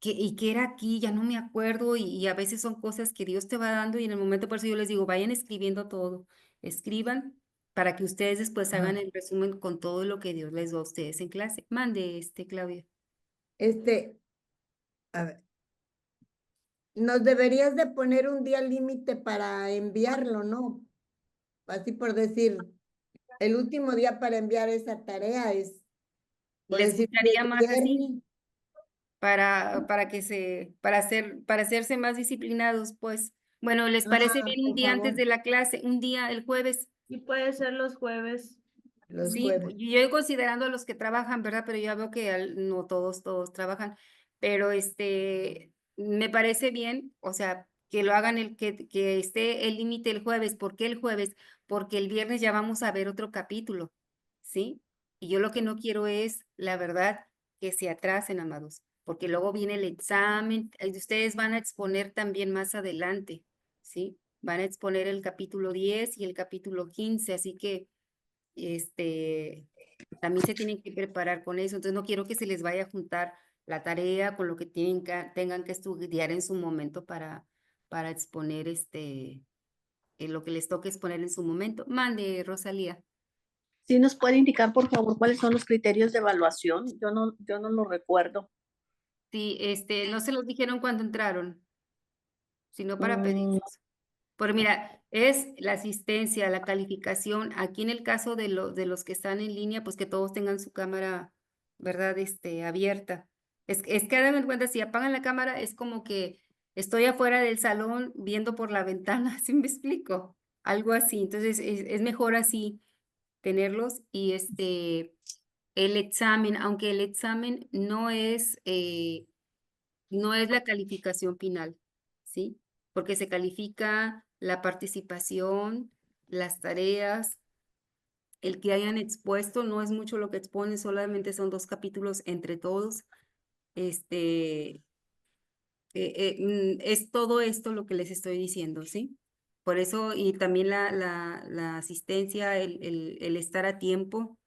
que era aquí, ya no me acuerdo, y a veces son cosas que Dios te va dando, y en el momento, por eso yo les digo, vayan escribiendo todo, escriban, para que ustedes después hagan el resumen con todo lo que Dios les da a ustedes en clase. Mande, Claudia. a ver, nos deberías de poner un día límite para enviarlo, ¿no? Así por decir, el último día para enviar esa tarea es, por ¿Les decir, gustaría el más así? viernes. Para hacerse más disciplinados, pues. Bueno, ¿les parece bien un Por día antes favor, de la clase, un día el jueves? Y puede ser los jueves. los Sí, jueves. yo considerando a los que trabajan, ¿verdad? Pero ya veo que no todos trabajan, pero me parece bien, o sea, que lo hagan que esté el límite el jueves. ¿Por qué el jueves? Porque el viernes ya vamos a ver otro capítulo, ¿sí? Y yo lo que no quiero es, la verdad, que se atrasen, amados, porque luego viene el examen, ustedes van a exponer también más adelante, ¿sí? Van a exponer el capítulo 10 y el capítulo 15, así que también se tienen que preparar con eso. Entonces no quiero que se les vaya a juntar la tarea con lo que tengan que estudiar en su momento para exponer lo que les toque exponer en su momento. Mande, Rosalía. ¿Sí nos puede indicar, por favor, cuáles son los criterios de evaluación? Yo no lo recuerdo. Sí, no se los dijeron cuando entraron, sino para Mm, pedirlos. Pero mira, es la asistencia, la calificación. Aquí en el caso de los que están en línea, pues que todos tengan su cámara, ¿verdad? Abierta. Es que hagan en cuenta, si apagan la cámara, es como que estoy afuera del salón viendo por la ventana, ¿sí me explico? Algo así. Entonces, es mejor así tenerlos. Y el examen, aunque el examen no es la calificación final, ¿sí? Porque se califica la participación, las tareas, el que hayan expuesto, no es mucho lo que exponen, solamente son 2 capítulos entre todos. Este, es todo esto lo que les estoy diciendo, ¿sí? Por eso, y también la asistencia, el estar a tiempo,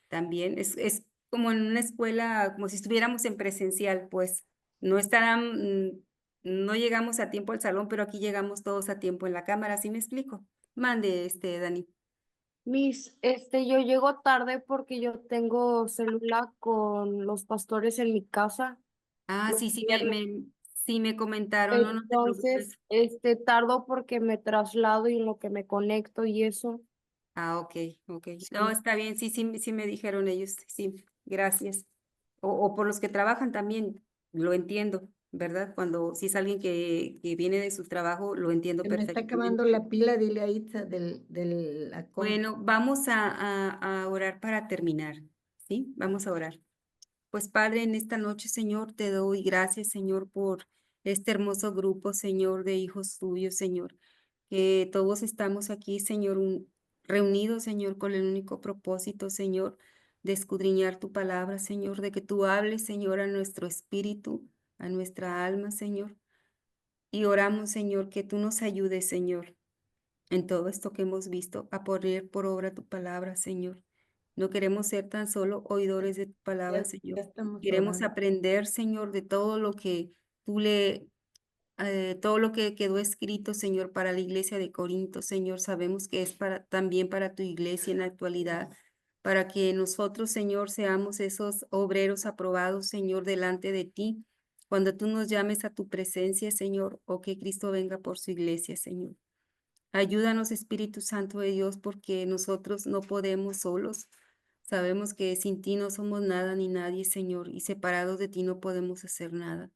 también es como en una escuela, como si estuviéramos en presencial, pues no no llegamos a tiempo al salón, pero aquí llegamos todos a tiempo en la cámara, ¿sí me explico? Mande, Dani. Yo llego tarde porque yo tengo célula con los pastores en mi casa los Sí, viernes. sí me comentaron, no te Entonces, preocupes. tardo porque me traslado y en lo que me conecto y eso. Ok. No, Sí. está bien, sí me dijeron ellos, sí, gracias. O por los que trabajan también, lo entiendo, ¿verdad? Si es alguien que viene de su trabajo, lo entiendo Se me está perfectamente. acabando la pila, dile a Itza del la compu. Bueno, vamos a orar para terminar, ¿sí? Vamos a orar. Pues Padre, en esta noche, Señor, te doy gracias, Señor, por este hermoso grupo, Señor, de hijos tuyos, Señor, que todos estamos aquí, Señor, reunidos, Señor, con el único propósito, Señor, de escudriñar tu palabra, Señor, de que tú hables, Señor, a nuestro espíritu, a nuestra alma, Señor. Y oramos, Señor, que tú nos ayudes, Señor, en todo esto que hemos visto, a poner por obra tu palabra, Señor. No queremos ser tan solo oidores de tu palabra, Ya Señor. estamos Queremos orando. aprender, Señor, de todo lo que todo lo que quedó escrito, Señor, para la iglesia de Corinto, Señor. Sabemos que es también para tu iglesia en la actualidad, para que nosotros, Señor, seamos esos obreros aprobados, Señor, delante de ti, cuando tú nos llames a tu presencia, Señor, o que Cristo venga por su iglesia, Señor. Ayúdanos, Espíritu Santo de Dios, porque nosotros no podemos solos. Sabemos que sin ti no somos nada ni nadie, Señor, y separados de ti no podemos hacer nada.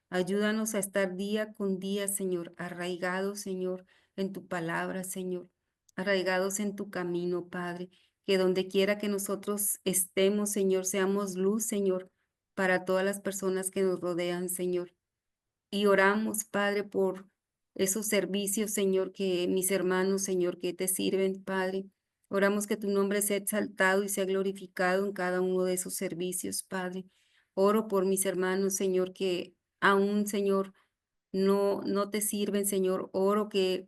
Ayúdanos a estar día con día, Señor, arraigados, Señor, en tu palabra, Señor, arraigados en tu camino, Padre, que donde quiera que nosotros estemos, Señor, seamos luz, Señor, para todas las personas que nos rodean, Señor. Y oramos, Padre, por esos servicios, Señor, que mis hermanos, Señor, que te sirven, Padre. Oramos que tu nombre sea exaltado y sea glorificado en cada uno de esos servicios, Padre. Oro por mis hermanos, Señor, que aún, Señor, no te sirven, Señor. Oro que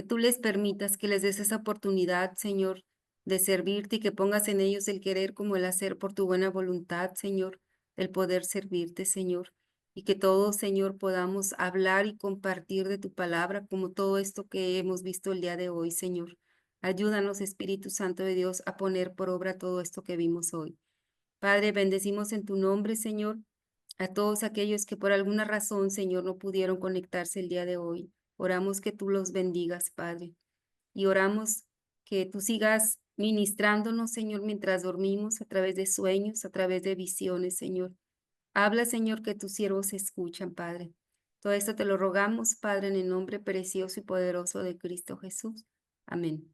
tú les permitas, que les des esa oportunidad, Señor, de servirte y que pongas en ellos el querer como el hacer por tu buena voluntad, Señor, el poder servirte, Señor. Y que todos, Señor, podamos hablar y compartir de tu palabra como todo esto que hemos visto el día de hoy, Señor. Ayúdanos, Espíritu Santo de Dios, a poner por obra todo esto que vimos hoy. Padre, bendecimos en tu nombre, Señor, a todos aquellos que por alguna razón, Señor, no pudieron conectarse el día de hoy. Oramos que tú los bendigas, Padre. Y oramos que tú sigas ministrándonos, Señor, mientras dormimos, a través de sueños, a través de visiones, Señor. Habla, Señor, que tus siervos escuchan, Padre. Todo esto te lo rogamos, Padre, en el nombre precioso y poderoso de Cristo Jesús. Amén.